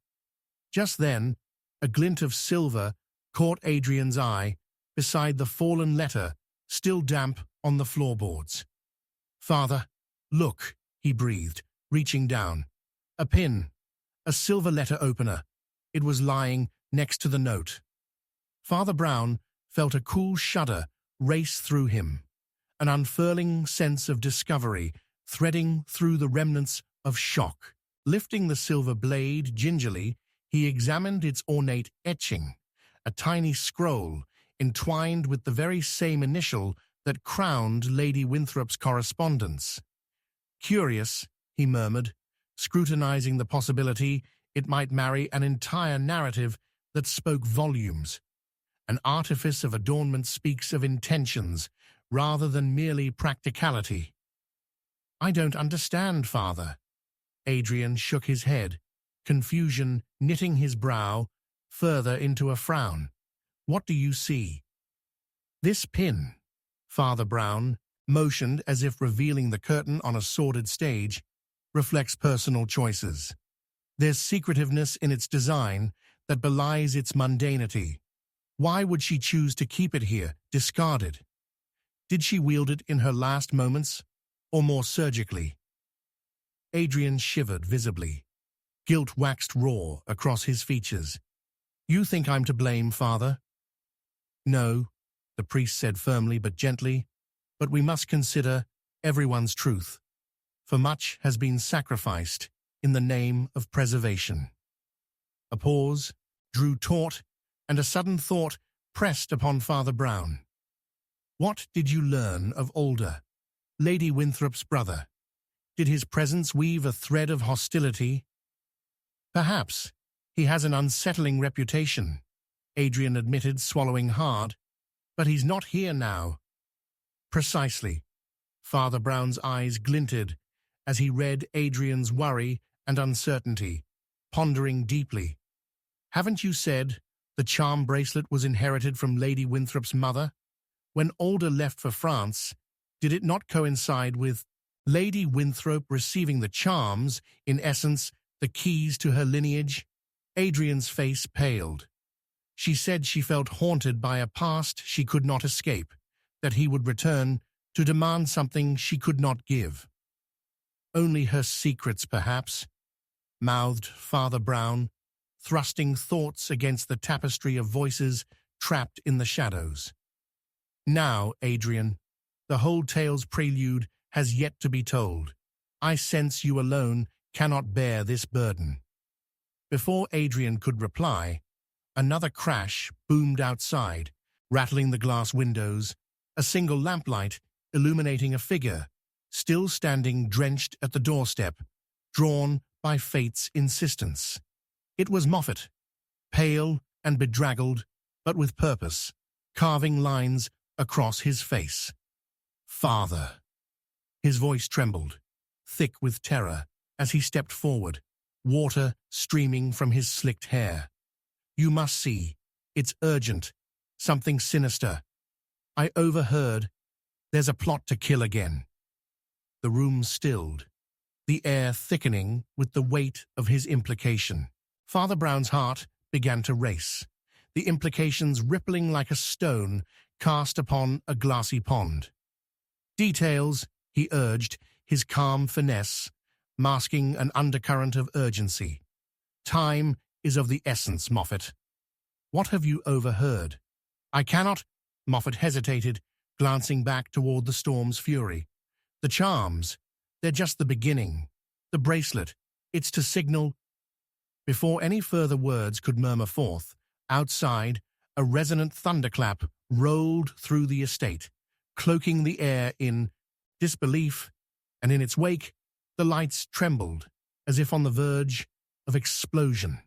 [SPEAKER 1] Just then, a glint of silver caught Adrian's eye beside the fallen letter, still damp on the floorboards. "Father, look," he breathed, reaching down. A pin, a silver letter opener. It was lying next to the note. Father Brown felt a cool shudder race through him, an unfurling sense of discovery threading through the remnants of shock. Lifting the silver blade gingerly, he examined its ornate etching, a tiny scroll entwined with the very same initial that crowned Lady Winthrop's correspondence. "Curious," he murmured, scrutinizing the possibility it might marry an entire narrative that spoke volumes. An artifice of adornment speaks of intentions rather than merely practicality. "I don't understand, Father." Adrian shook his head, confusion knitting his brow further into a frown. "What do you see?" "This pin," Father Brown motioned as if revealing the curtain on a sordid stage, "reflects personal choices. There's secretiveness in its design that belies its mundanity. Why would she choose to keep it here, discarded? Did she wield it in her last moments, or more surgically?" Adrian shivered visibly. Guilt waxed raw across his features. "You think I'm to blame, Father?" "No," the priest said firmly but gently, "but we must consider everyone's truth, for much has been sacrificed in the name of preservation." A pause drew taut, and a sudden thought pressed upon Father Brown. "What did you learn of Alder, Lady Winthrop's brother? Did his presence weave a thread of hostility?" "Perhaps. He has an unsettling reputation," Adrian admitted, swallowing hard. "But he's not here now." "Precisely." Father Brown's eyes glinted as he read Adrian's worry and uncertainty, pondering deeply. "Haven't you said the charm bracelet was inherited from Lady Winthrop's mother? When Alder left for France, did it not coincide with Lady Winthrop receiving the charms, in essence, the keys to her lineage?" Adrian's face paled. "She said she felt haunted by a past she could not escape, that he would return to demand something she could not give." "Only her secrets, perhaps," mouthed Father Brown, thrusting thoughts against the tapestry of voices trapped in the shadows. "Now, Adrian, the whole tale's prelude has yet to be told. I sense you alone cannot bear this burden." Before Adrian could reply, another crash boomed outside, rattling the glass windows, a single lamplight illuminating a figure, still standing drenched at the doorstep, drawn by fate's insistence. It was Moffat, pale and bedraggled, but with purpose, carving lines across his face. "Father." His voice trembled, thick with terror, as he stepped forward, water streaming from his slicked hair. "You must see. It's urgent. Something sinister. I overheard. There's a plot to kill again." The room stilled, the air thickening with the weight of his implication. Father Brown's heart began to race, the implications rippling like a stone cast upon a glassy pond. "Details," he urged, his calm finesse masking an undercurrent of urgency. "Time is of the essence, Moffat. What have you overheard?" "I cannot," Moffat hesitated, glancing back toward the storm's fury. "The charms, they're just the beginning. The bracelet, it's to signal—" Before any further words could murmur forth, outside, a resonant thunderclap rolled through the estate, cloaking the air in disbelief, and in its wake, the lights trembled, as if on the verge of explosion.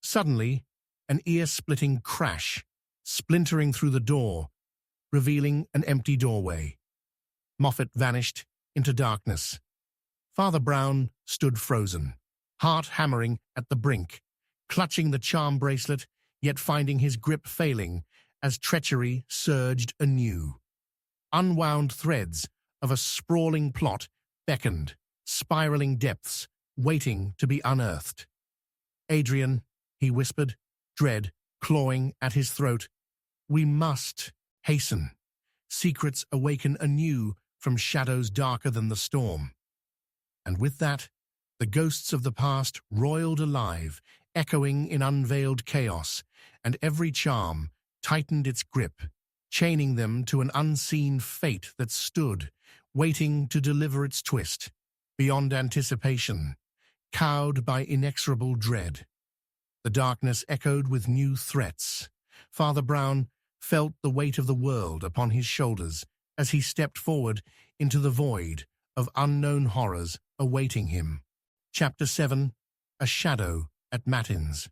[SPEAKER 1] Suddenly, an ear-splitting crash, splintering through the door, revealing an empty doorway. Moffat vanished into darkness. Father Brown stood frozen, heart hammering at the brink, clutching the charm bracelet, yet finding his grip failing as treachery surged anew. Unwound threads of a sprawling plot beckoned, spiraling depths, waiting to be unearthed. "Adrian," he whispered, dread clawing at his throat, "we must hasten. Secrets awaken anew from shadows darker than the storm." And with that, the ghosts of the past roiled alive, echoing in unveiled chaos, and every charm tightened its grip, chaining them to an unseen fate that stood, waiting to deliver its twist, beyond anticipation, cowed by inexorable dread. The darkness echoed with new threats. Father Brown felt the weight of the world upon his shoulders as he stepped forward into the void of unknown horrors awaiting him. Chapter 7. A Shadow at Matins.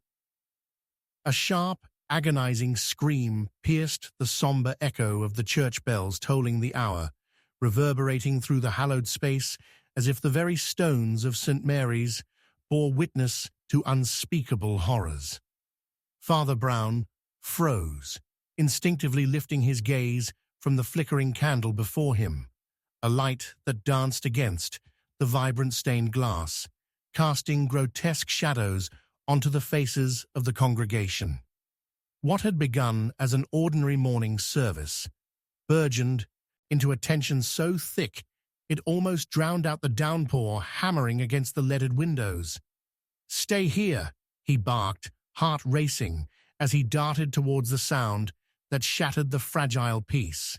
[SPEAKER 1] A sharp, agonizing scream pierced the somber echo of the church bells tolling the hour, reverberating through the hallowed space as if the very stones of St. Mary's bore witness to unspeakable horrors. Father Brown froze, instinctively lifting his gaze from the flickering candle before him, a light that danced against the vibrant stained glass, casting grotesque shadows onto the faces of the congregation. What had begun as an ordinary morning service burgeoned into a tension so thick it almost drowned out the downpour hammering against the leaded windows. "Stay here," he barked, heart racing, as he darted towards the sound that shattered the fragile peace.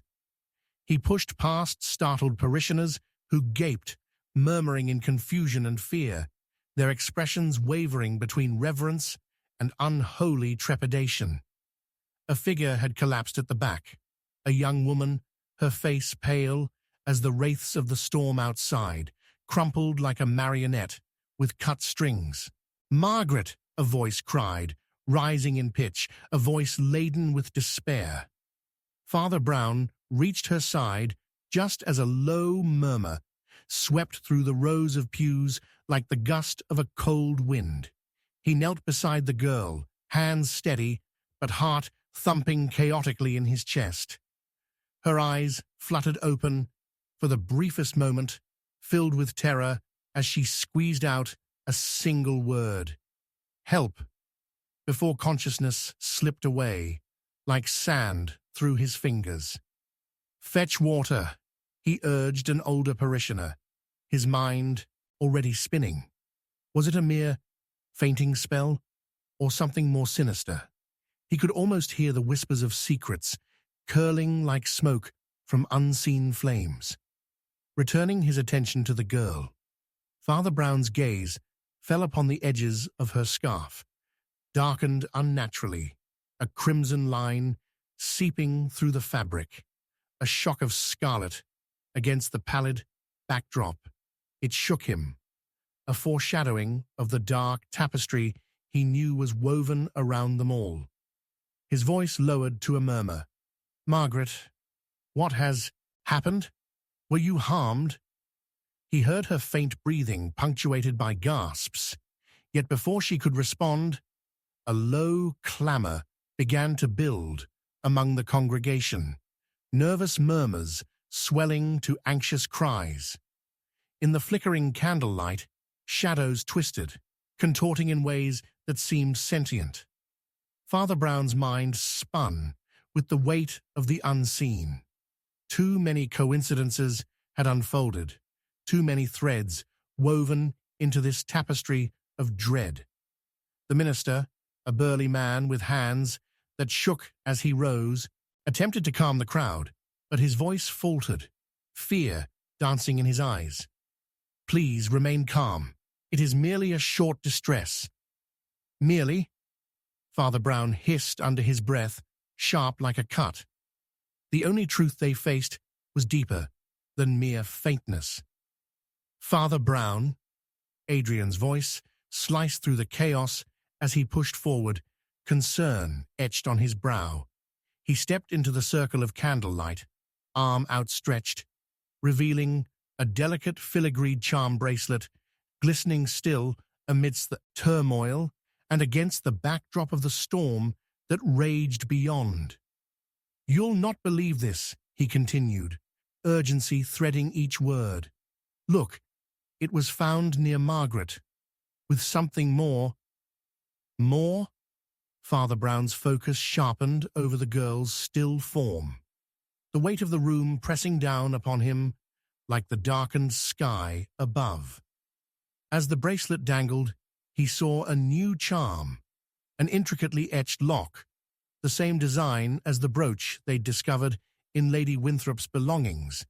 [SPEAKER 1] He pushed past startled parishioners who gaped, murmuring in confusion and fear, their expressions wavering between reverence and unholy trepidation. A figure had collapsed at the back, a young woman, her face pale as the wraiths of the storm outside, crumpled like a marionette with cut strings. "Margaret!" a voice cried, rising in pitch, a voice laden with despair. Father Brown reached her side just as a low murmur swept through the rows of pews like the gust of a cold wind. He knelt beside the girl, hands steady, but heart thumping chaotically in his chest. Her eyes fluttered open for the briefest moment, filled with terror as she squeezed out a single word: "Help," before consciousness slipped away like sand through his fingers. "Fetch water," he urged an older parishioner, his mind already spinning. Was it a mere fainting spell, or something more sinister? He could almost hear the whispers of secrets curling like smoke from unseen flames. Returning his attention to the girl, Father Brown's gaze fell upon the edges of her scarf, darkened unnaturally, a crimson line seeping through the fabric, a shock of scarlet against the pallid backdrop. It shook him, a foreshadowing of the dark tapestry he knew was woven around them all. His voice lowered to a murmur. "Margaret, what has happened? Were you harmed?" He heard her faint breathing punctuated by gasps, yet before she could respond, a low clamor began to build among the congregation, nervous murmurs swelling to anxious cries. In the flickering candlelight, shadows twisted, contorting in ways that seemed sentient. Father Brown's mind spun with the weight of the unseen. Too many coincidences had unfolded, too many threads woven into this tapestry of dread. The minister, a burly man with hands that shook as he rose, attempted to calm the crowd, but his voice faltered, fear dancing in his eyes. "Please remain calm. It is merely a short distress." "Merely?" Father Brown hissed under his breath, sharp like a cut. The only truth they faced was deeper than mere faintness. "Father Brown," Adrian's voice sliced through the chaos as he pushed forward, concern etched on his brow. He stepped into the circle of candlelight, arm outstretched, revealing a delicate filigreed charm bracelet, glistening still amidst the turmoil and against the backdrop of the storm that raged beyond. You'll not believe this, he continued, urgency threading each word. Look, it was found near Margaret, with something more. More? Father Brown's focus sharpened over the girl's still form, the weight of the room pressing down upon him like the darkened sky above. As the bracelet dangled, he saw a new charm, an intricately etched lock, the same design as the brooch they'd discovered in Lady Winthrop's belongings,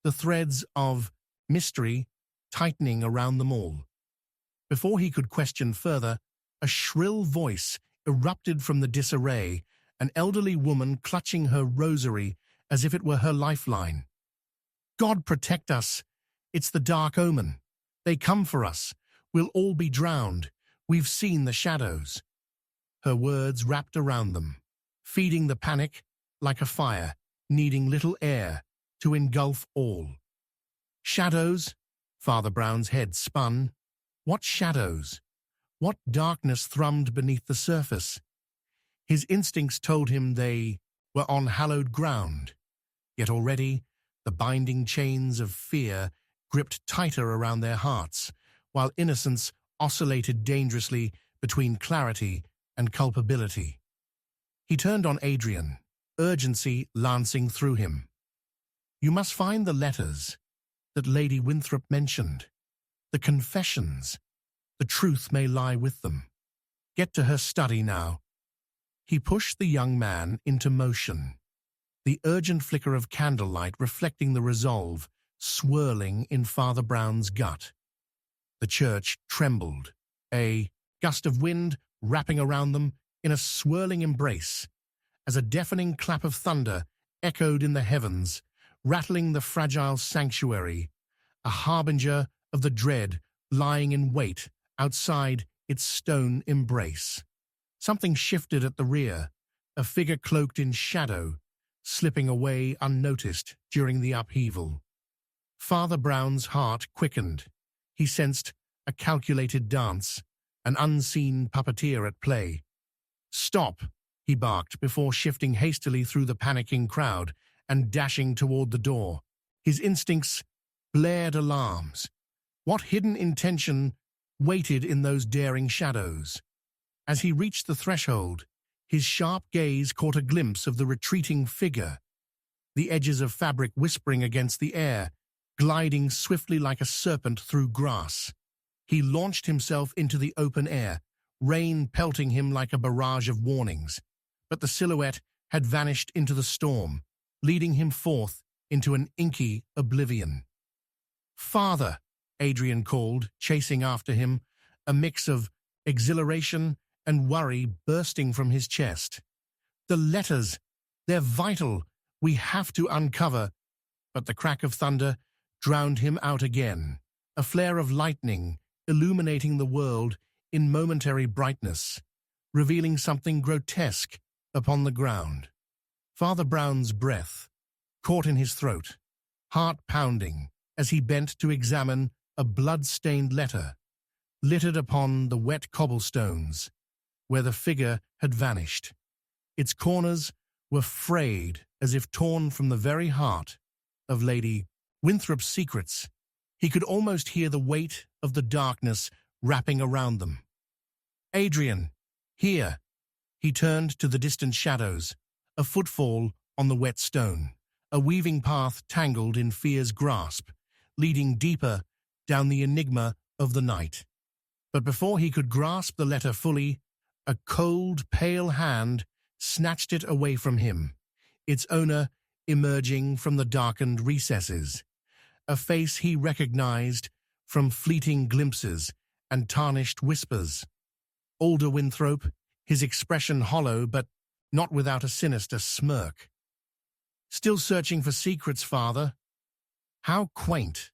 [SPEAKER 1] the threads of mystery tightening around them all. Before he could question further, a shrill voice erupted from the disarray, an elderly woman clutching her rosary as if it were her lifeline. God protect us! It's the dark omen. They come for us. We'll all be drowned. We've seen the shadows. Her words wrapped around them, feeding the panic like a fire, needing little air to engulf all. Shadows? Father Brown's head spun. What shadows? What darkness thrummed beneath the surface? His instincts told him they were on hallowed ground, yet already the binding chains of fear gripped tighter around their hearts, while innocence oscillated dangerously between clarity and culpability. He turned on Adrian, urgency lancing through him. You must find the letters that Lady Winthrop mentioned, the confessions. The truth may lie with them. Get to her study now. He pushed the young man into motion, the urgent flicker of candlelight reflecting the resolve swirling in Father Brown's gut. The church trembled, a gust of wind wrapping around them in a swirling embrace, as a deafening clap of thunder echoed in the heavens, rattling the fragile sanctuary, a harbinger of the dread lying in wait outside its stone embrace. Something shifted at the rear, a figure cloaked in shadow, slipping away unnoticed during the upheaval. Father Brown's heart quickened. He sensed a calculated dance, an unseen puppeteer at play. Stop, he barked before shifting hastily through the panicking crowd and dashing toward the door. His instincts blared alarms. What hidden intention waited in those daring shadows? As he reached the threshold, his sharp gaze caught a glimpse of the retreating figure, the edges of fabric whispering against the air, gliding swiftly like a serpent through grass. He launched himself into the open air, rain pelting him like a barrage of warnings. But the silhouette had vanished into the storm, leading him forth into an inky oblivion. "Father," Adrian called, chasing after him, a mix of exhilaration and worry bursting from his chest. "The letters, they're vital. We have to uncover." But the crack of thunder drowned him out again, a flare of lightning illuminating the world in momentary brightness, revealing something grotesque upon the ground. Father Brown's breath caught in his throat, heart pounding, as he bent to examine a blood-stained letter, littered upon the wet cobblestones, where the figure had vanished. Its corners were frayed as if torn from the very heart of Lady Winthrop's secrets. He could almost hear the weight of the darkness wrapping around them. "Adrian, here!" He turned to the distant shadows, a footfall on the wet stone, a weaving path tangled in fear's grasp, leading deeper down the enigma of the night. But before he could grasp the letter fully, a cold, pale hand snatched it away from him, its owner emerging from the darkened recesses, a face he recognized from fleeting glimpses and tarnished whispers. Alder Winthrop, his expression hollow but not without a sinister smirk. "Still searching for secrets, Father?" How quaint!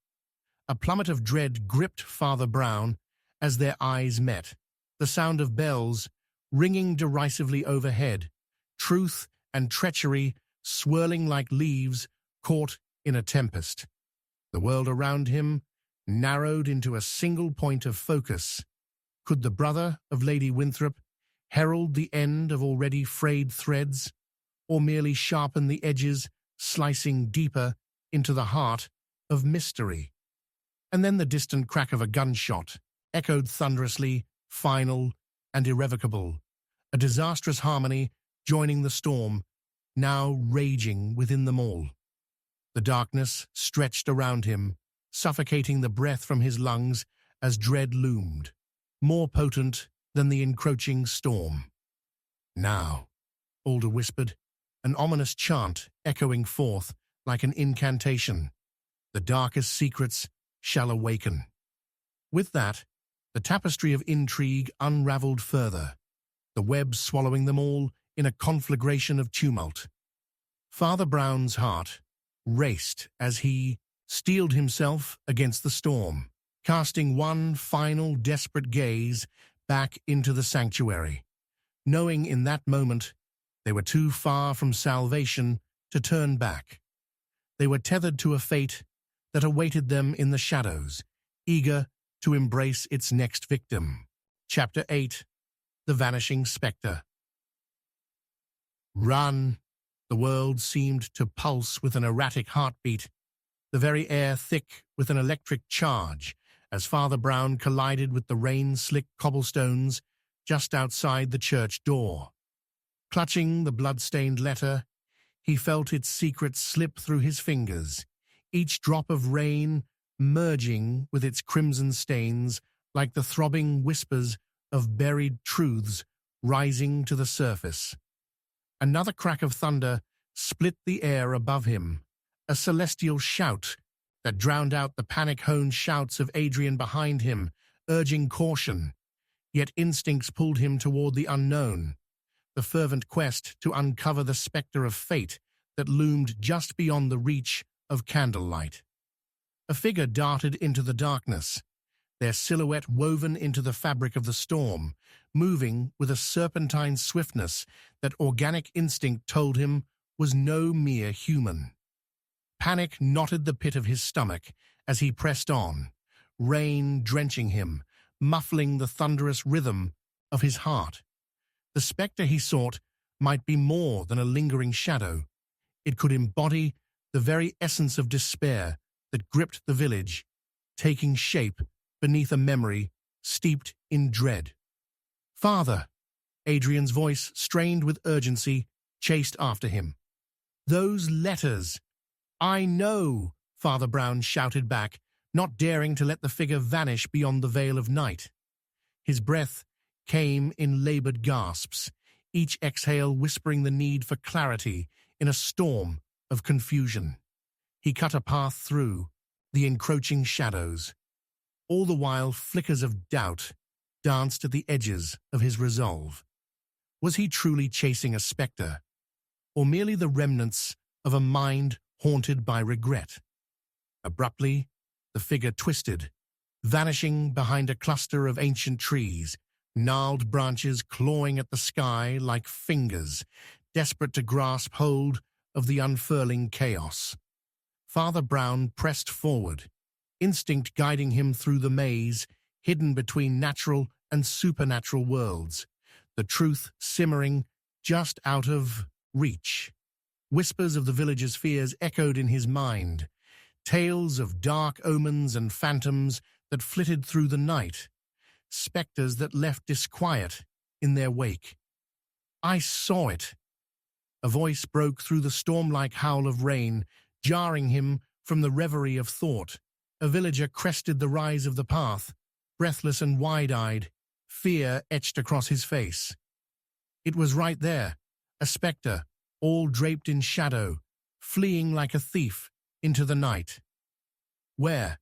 [SPEAKER 1] A plummet of dread gripped Father Brown as their eyes met, the sound of bells ringing derisively overhead, truth and treachery swirling like leaves caught in a tempest. The world around him narrowed into a single point of focus. Could the brother of Lady Winthrop herald the end of already frayed threads, or merely sharpen the edges, slicing deeper into the heart of mystery. And then the distant crack of a gunshot echoed thunderously, final and irrevocable, a disastrous harmony joining the storm, now raging within them all. The darkness stretched around him, suffocating the breath from his lungs as dread loomed, more potent than the encroaching storm. Now, Alder whispered, an ominous chant echoing forth like an incantation. The darkest secrets shall awaken. With that, the tapestry of intrigue unraveled further, the web swallowing them all in a conflagration of tumult. Father Brown's heart raced as he steeled himself against the storm, casting one final desperate gaze back into the sanctuary, knowing in that moment they were too far from salvation to turn back. They were tethered to a fate that awaited them in the shadows, eager to embrace its next victim. Chapter 8. The Vanishing Spectre. Run! The world seemed to pulse with an erratic heartbeat, the very air thick with an electric charge, as Father Brown collided with the rain-slicked cobblestones just outside the church door. Clutching the blood-stained letter, he felt its secret slip through his fingers, each drop of rain merging with its crimson stains like the throbbing whispers of buried truths rising to the surface. Another crack of thunder split the air above him, a celestial shout that drowned out the panic-honed shouts of Adrian behind him, urging caution. Yet instincts pulled him toward the unknown, the fervent quest to uncover the spectre of fate that loomed just beyond the reach of candlelight. A figure darted into the darkness, their silhouette woven into the fabric of the storm, moving with a serpentine swiftness that organic instinct told him was no mere human. Panic knotted the pit of his stomach as he pressed on, rain drenching him, muffling the thunderous rhythm of his heart. The spectre he sought might be more than a lingering shadow. It could embody the very essence of despair that gripped the village, taking shape beneath a memory steeped in dread. "Father!" Adrian's voice, strained with urgency, chased after him. "Those letters!" "I know!" Father Brown shouted back, not daring to let the figure vanish beyond the veil of night. His breath came in labored gasps, each exhale whispering the need for clarity in a storm of confusion. He cut a path through the encroaching shadows. All the while, flickers of doubt danced at the edges of his resolve. Was he truly chasing a spectre, or merely the remnants of a mind haunted by regret? Abruptly, the figure twisted, vanishing behind a cluster of ancient trees, gnarled branches clawing at the sky like fingers, desperate to grasp hold of the unfurling chaos. Father Brown pressed forward, instinct guiding him through the maze, hidden between natural and supernatural worlds, the truth simmering just out of reach. Whispers of the villagers' fears echoed in his mind, tales of dark omens and phantoms that flitted through the night, spectres that left disquiet in their wake. "I saw it!" A voice broke through the storm-like howl of rain, jarring him from the reverie of thought. A villager crested the rise of the path, breathless and wide-eyed, fear etched across his face. It was right there, a spectre, all draped in shadow, fleeing like a thief into the night. "Where?"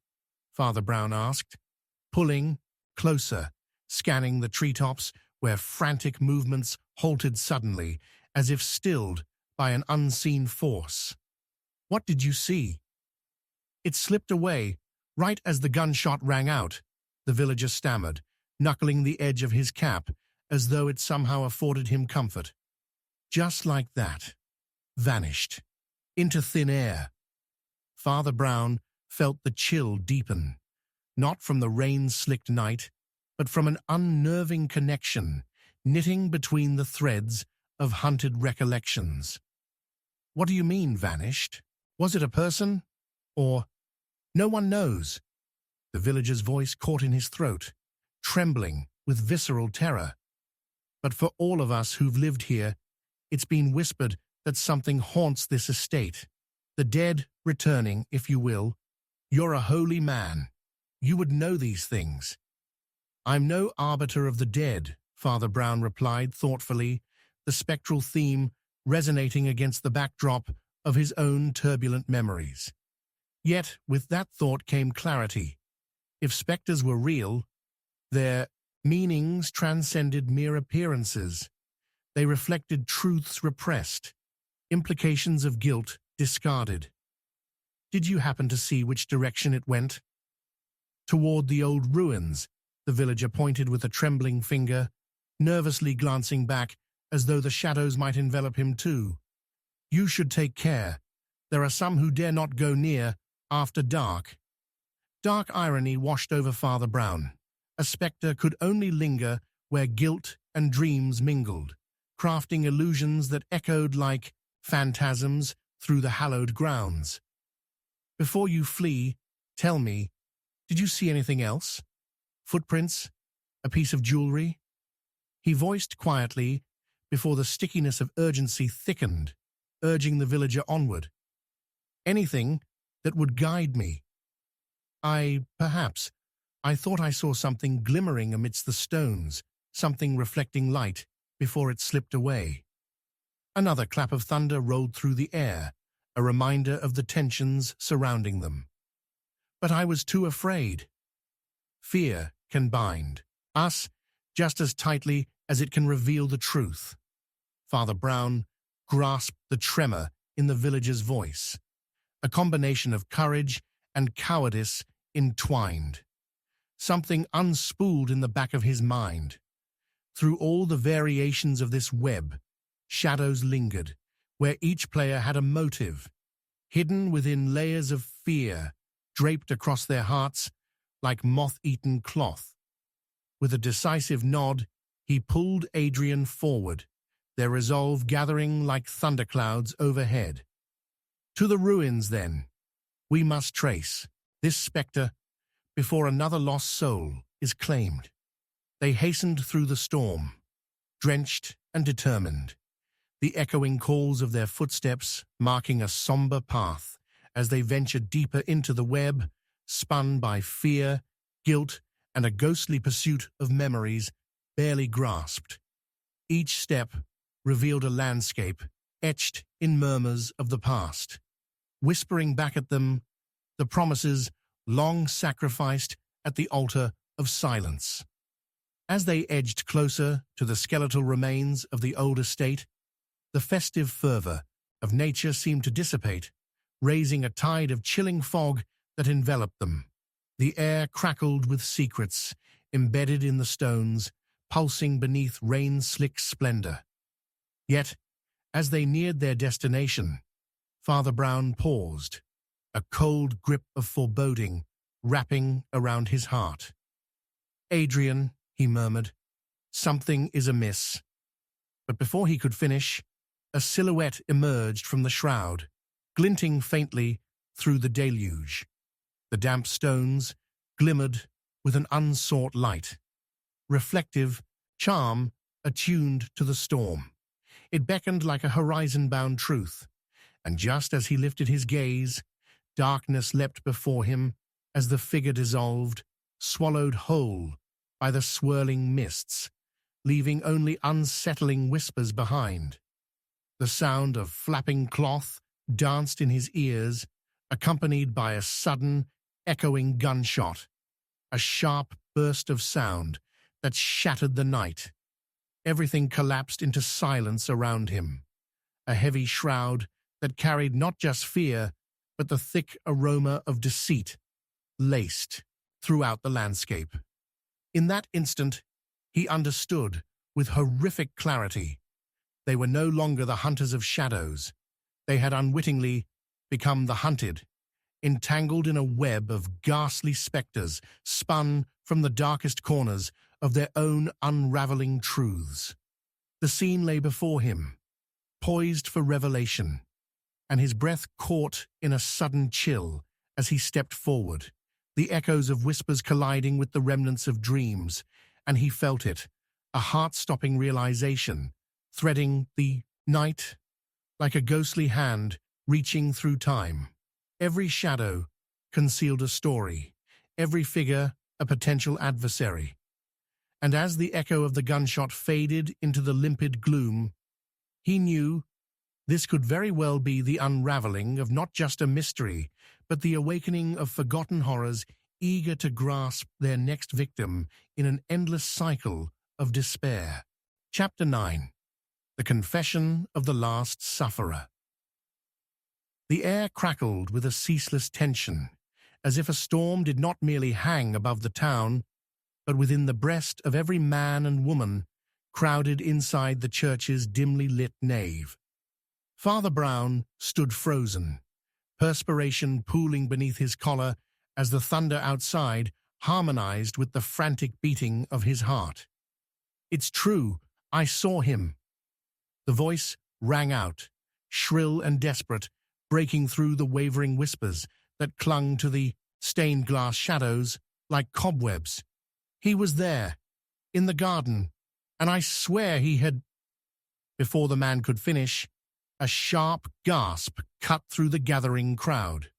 [SPEAKER 1] Father Brown asked, pulling closer, scanning the treetops where frantic movements halted suddenly, as if stilled by an unseen force. "What did you see?" "It slipped away, right as the gunshot rang out," the villager stammered, knuckling the edge of his cap as though it somehow afforded him comfort. Just like that. Vanished. Into thin air. Father Brown felt the chill deepen, not from the rain-slicked night, but from an unnerving connection, knitting between the threads of hunted recollections. What do you mean, vanished? Was it a person? Or, no one knows. The villager's voice caught in his throat, trembling with visceral terror. But for all of us who've lived here, it's been whispered that something haunts this estate. The dead returning, if you will. You're a holy man. You would know these things. I'm no arbiter of the dead, Father Brown replied thoughtfully, the spectral theme resonating against the backdrop of his own turbulent memories. Yet, with that thought came clarity. If specters were real, their meanings transcended mere appearances. They reflected truths repressed, implications of guilt discarded. Did you happen to see which direction it went? Toward the old ruins, the villager pointed with a trembling finger, nervously glancing back as though the shadows might envelop him too. You should take care. There are some who dare not go near after dark. Dark irony washed over Father Brown. A spectre could only linger where guilt and dreams mingled, crafting illusions that echoed like phantasms through the hallowed grounds. Before you flee, tell me, did you see anything else? Footprints? A piece of jewelry? He voiced quietly before the stickiness of urgency thickened, urging the villager onward. Anything that would guide me. Perhaps, I thought I saw something glimmering amidst the stones, something reflecting light before it slipped away. Another clap of thunder rolled through the air, a reminder of the tensions surrounding them. But I was too afraid. Fear can bind us just as tightly as it can reveal the truth. Father Brown grasped the tremor in the villager's voice, a combination of courage and cowardice entwined. Something unspooled in the back of his mind. Through all the variations of this web, shadows lingered, where each player had a motive, hidden within layers of fear, draped across their hearts like moth-eaten cloth. With a decisive nod, he pulled Adrian forward, their resolve gathering like thunderclouds overhead. To the ruins, then. We must trace this spectre before another lost soul is claimed. They hastened through the storm, drenched and determined, the echoing calls of their footsteps marking a somber path as they ventured deeper into the web, spun by fear, guilt, and a ghostly pursuit of memories barely grasped. Each step revealed a landscape etched in murmurs of the past, whispering back at them the promises long sacrificed at the altar of silence. As they edged closer to the skeletal remains of the old estate, the festive fervor of nature seemed to dissipate, raising a tide of chilling fog that enveloped them. The air crackled with secrets embedded in the stones, pulsing beneath rain-slick splendor. Yet, as they neared their destination, Father Brown paused, a cold grip of foreboding wrapping around his heart. "Adrian," he murmured, "something is amiss." But before he could finish, a silhouette emerged from the shroud, glinting faintly through the deluge. The damp stones glimmered with an unsought light, reflective charm attuned to the storm. It beckoned like a horizon-bound truth, and just as he lifted his gaze, darkness leapt before him as the figure dissolved, swallowed whole by the swirling mists, leaving only unsettling whispers behind. The sound of flapping cloth danced in his ears, accompanied by a sudden, echoing gunshot, a sharp burst of sound that shattered the night. Everything collapsed into silence around him, a heavy shroud that carried not just fear, but the thick aroma of deceit, laced throughout the landscape. In that instant, he understood with horrific clarity. They were no longer the hunters of shadows. They had unwittingly become the hunted, entangled in a web of ghastly specters spun from the darkest corners of their own unraveling truths. The scene lay before him, poised for revelation, and his breath caught in a sudden chill as he stepped forward, the echoes of whispers colliding with the remnants of dreams, and he felt it, a heart-stopping realization, threading the night like a ghostly hand reaching through time. Every shadow concealed a story, every figure a potential adversary. And as the echo of the gunshot faded into the limpid gloom, he knew this could very well be the unraveling of not just a mystery, but the awakening of forgotten horrors eager to grasp their next victim in an endless cycle of despair. Chapter 9. The Confession of the Last Sufferer. The air crackled with a ceaseless tension, as if a storm did not merely hang above the town, but within the breast of every man and woman crowded inside the church's dimly lit nave. Father Brown stood frozen, perspiration pooling beneath his collar as the thunder outside harmonized with the frantic beating of his heart. "It's true, I saw him." The voice rang out, shrill and desperate, breaking through the wavering whispers that clung to the stained glass shadows like cobwebs. "He was there, in the garden, and I swear he had—" Before the man could finish, a sharp gasp cut through the gathering crowd.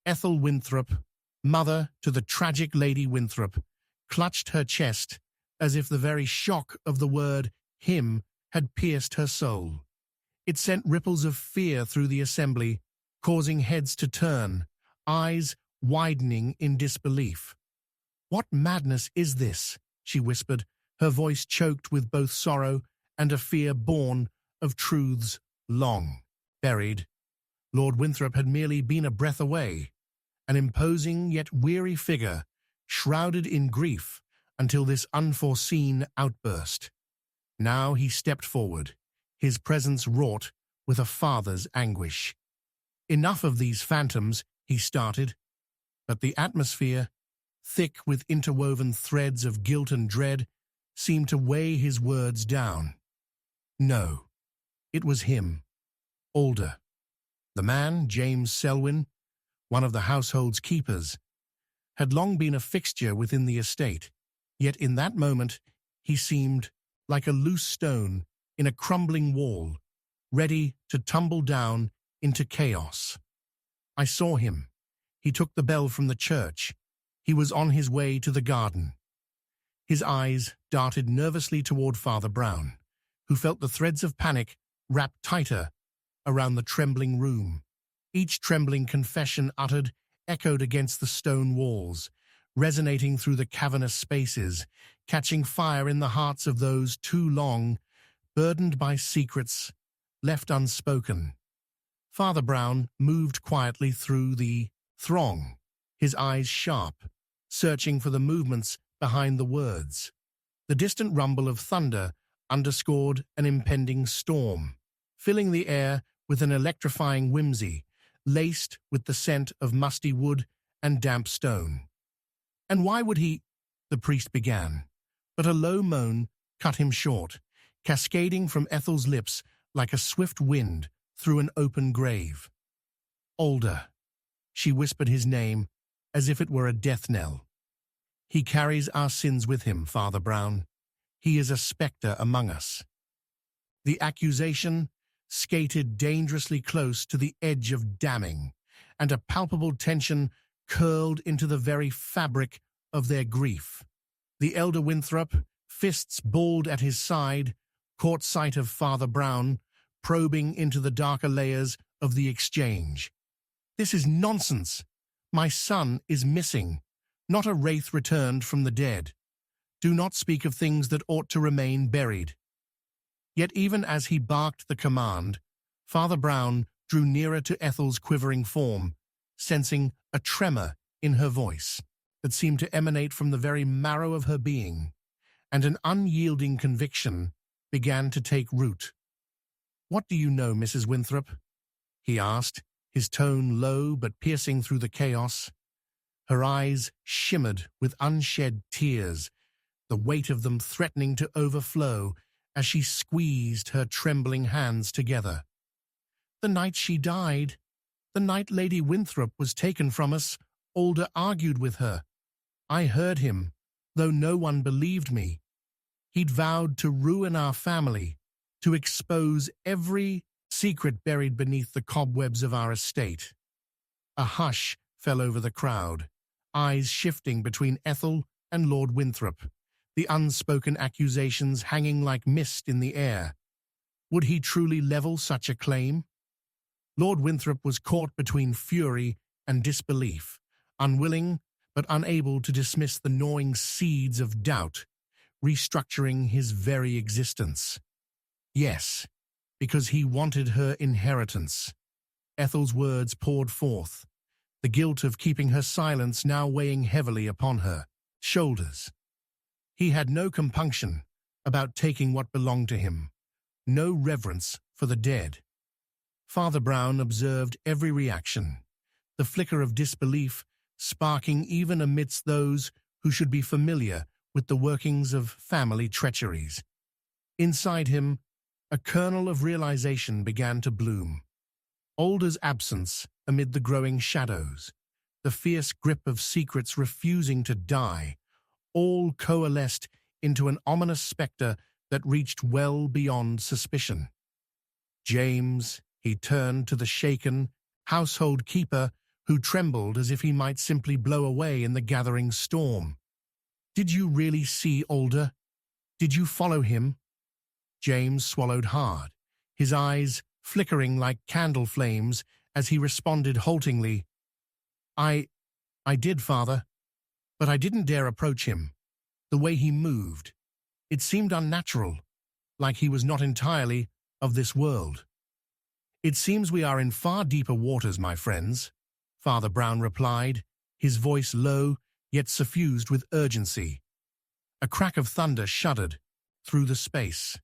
[SPEAKER 1] Ethel Winthrop, mother to the tragic Lady Winthrop, clutched her chest as if the very shock of the word him had pierced her soul. It sent ripples of fear through the assembly, causing heads to turn, eyes widening in disbelief. "What madness is this?" she whispered, her voice choked with both sorrow and a fear born of truths long buried. Lord Winthrop had merely been a breath away, an imposing yet weary figure, shrouded in grief until this unforeseen outburst. Now he stepped forward, his presence wrought with a father's anguish. "Enough of these phantoms," he started, but the atmosphere, thick with interwoven threads of guilt and dread, seemed to weigh his words down. No, it was him, older. The man, James Selwyn, one of the household's keepers, had long been a fixture within the estate, yet in that moment he seemed like a loose stone in a crumbling wall, ready to tumble down into chaos. "I saw him. He took the bell from the church. He was on his way to the garden." His eyes darted nervously toward Father Brown, who felt the threads of panic wrap tighter around the trembling room. Each trembling confession uttered echoed against the stone walls, resonating through the cavernous spaces, catching fire in the hearts of those too long, burdened by secrets left unspoken. Father Brown moved quietly through the throng, his eyes sharp, searching for the movements behind the words. The distant rumble of thunder underscored an impending storm, filling the air with an electrifying whimsy, laced with the scent of musty wood and damp stone. "And why would he—" the priest began, but a low moan cut him short, cascading from Ethel's lips like a swift wind through an open grave. "Older," she whispered his name as if it were a death knell. "He carries our sins with him, Father Brown. He is a spectre among us." The accusation skated dangerously close to the edge of damning, and a palpable tension curled into the very fabric of their grief. The elder Winthrop, fists balled at his side, caught sight of Father Brown, probing into the darker layers of the exchange. "This is nonsense. My son is missing, not a wraith returned from the dead. Do not speak of things that ought to remain buried." Yet even as he barked the command, Father Brown drew nearer to Ethel's quivering form, sensing a tremor in her voice that seemed to emanate from the very marrow of her being, and an unyielding conviction began to take root. "What do you know, Mrs. Winthrop?" he asked, his tone low but piercing through the chaos. Her eyes shimmered with unshed tears, the weight of them threatening to overflow as she squeezed her trembling hands together. The night she died, the night Lady Winthrop was taken from us, Alder argued with her. I heard him, though no one believed me. He'd vowed to ruin our family, to expose every secret buried beneath the cobwebs of our estate. A hush fell over the crowd, eyes shifting between Ethel and Lord Winthrop, the unspoken accusations hanging like mist in the air. Would he truly level such a claim? Lord Winthrop was caught between fury and disbelief, unwilling but unable to dismiss the gnawing seeds of doubt, restructuring his very existence. Yes, because he wanted her inheritance. Ethel's words poured forth, the guilt of keeping her silence now weighing heavily upon her shoulders. He had no compunction about taking what belonged to him, no reverence for the dead. Father Brown observed every reaction, the flicker of disbelief sparking even amidst those who should be familiar with the workings of family treacheries. Inside him, a kernel of realization began to bloom. Alder's absence amid the growing shadows, the fierce grip of secrets refusing to die, all coalesced into an ominous spectre that reached well beyond suspicion. James, he turned to the shaken household keeper who trembled as if he might simply blow away in the gathering storm. Did you really see Alder? Did you follow him? James swallowed hard, his eyes flickering like candle flames as he responded haltingly, I did, Father, but I didn't dare approach him. The way he moved, it seemed unnatural, like he was not entirely of this world. It seems we are in far deeper waters, my friends, Father Brown replied, his voice low yet suffused with urgency. A crack of thunder shuddered through the space,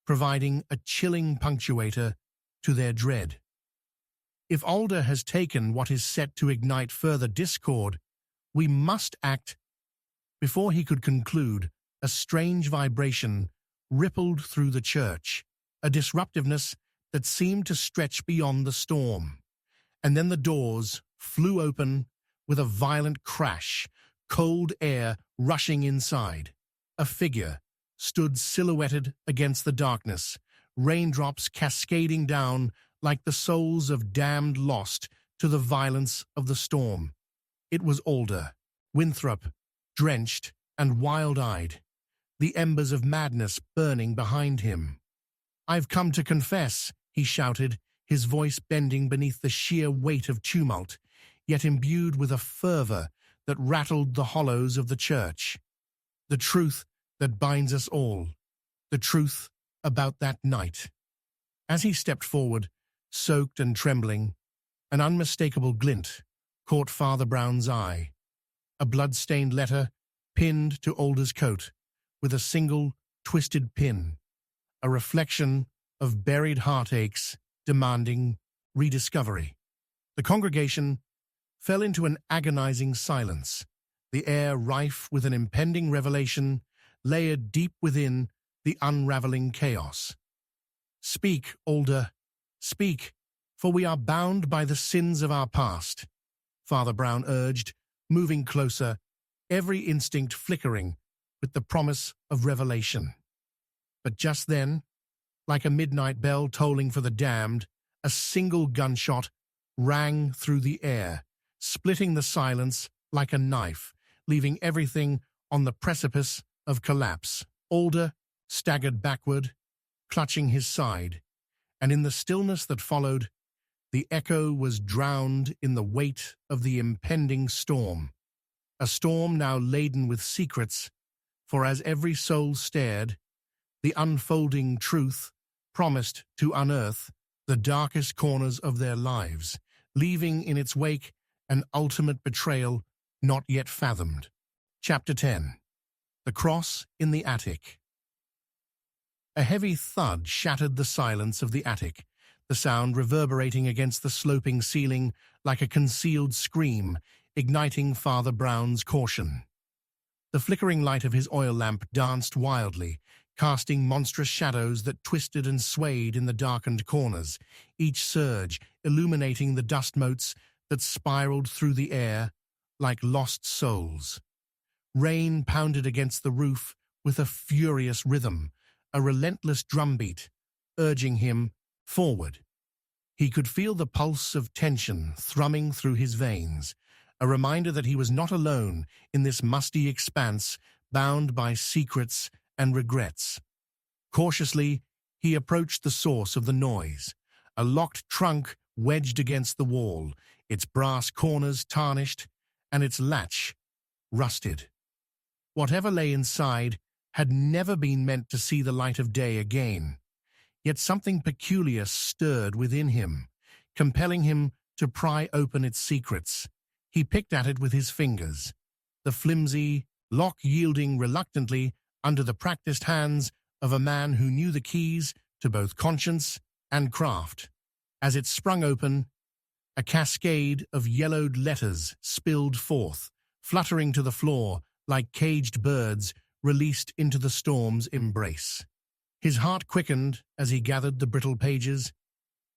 [SPEAKER 1] providing a chilling punctuator to their dread. If Alder has taken what is set to ignite further discord, we must act. Before he could conclude, a strange vibration rippled through the church, a disruptiveness that seemed to stretch beyond the storm. And then the doors flew open with a violent crash, cold air rushing inside. A figure stood silhouetted against the darkness, raindrops cascading down like the souls of damned lost to the violence of the storm. It was Alder, Winthrop, drenched and wild-eyed, the embers of madness burning behind him. I've come to confess, he shouted, his voice bending beneath the sheer weight of tumult, yet imbued with a fervor that rattled the hollows of the church. The truth that binds us all, the truth about that night. As he stepped forward, soaked and trembling, an unmistakable glint caught Father Brown's eye. A blood-stained letter pinned to Alder's coat with a single twisted pin, a reflection of buried heartaches demanding rediscovery. The congregation fell into an agonizing silence, the air rife with an impending revelation layered deep within the unraveling chaos. Speak, Alder, speak, for we are bound by the sins of our past, Father Brown urged, moving closer, every instinct flickering with the promise of revelation. But just then, like a midnight bell tolling for the damned, a single gunshot rang through the air, splitting the silence like a knife, leaving everything on the precipice of collapse. Alder staggered backward, clutching his side, and in the stillness that followed, the echo was drowned in the weight of the impending storm. A storm now laden with secrets, for as every soul stared, the unfolding truth promised to unearth the darkest corners of their lives, leaving in its wake an ultimate betrayal not yet fathomed. Chapter 10. The Cross in the Attic. A heavy thud shattered the silence of the attic, the sound reverberating against the sloping ceiling like a concealed scream, igniting Father Brown's caution. The flickering light of his oil lamp danced wildly, casting monstrous shadows that twisted and swayed in the darkened corners, each surge illuminating the dust motes that spiraled through the air like lost souls. Rain pounded against the roof with a furious rhythm, a relentless drumbeat, urging him forward. He could feel the pulse of tension thrumming through his veins, a reminder that he was not alone in this musty expanse bound by secrets and regrets. Cautiously, he approached the source of the noise, a locked trunk wedged against the wall, its brass corners tarnished and its latch rusted. Whatever lay inside had never been meant to see the light of day again. Yet something peculiar stirred within him, compelling him to pry open its secrets. He picked at it with his fingers, the flimsy lock yielding reluctantly under the practiced hands of a man who knew the keys to both conscience and craft. As it sprung open, a cascade of yellowed letters spilled forth, fluttering to the floor like caged birds released into the storm's embrace. His heart quickened as he gathered the brittle pages,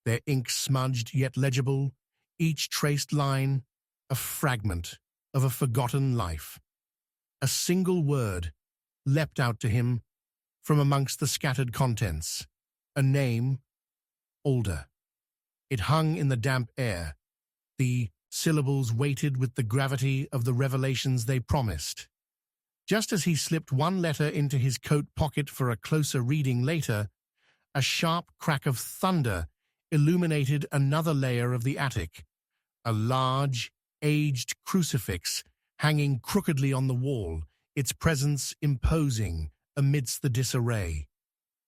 [SPEAKER 1] their ink smudged yet legible, each traced line a fragment of a forgotten life. A single word leapt out to him from amongst the scattered contents, a name, Alder. It hung in the damp air, the syllables weighted with the gravity of the revelations they promised. Just as he slipped one letter into his coat pocket for a closer reading later, a sharp crack of thunder illuminated another layer of the attic, a large, aged crucifix hanging crookedly on the wall, its presence imposing amidst the disarray.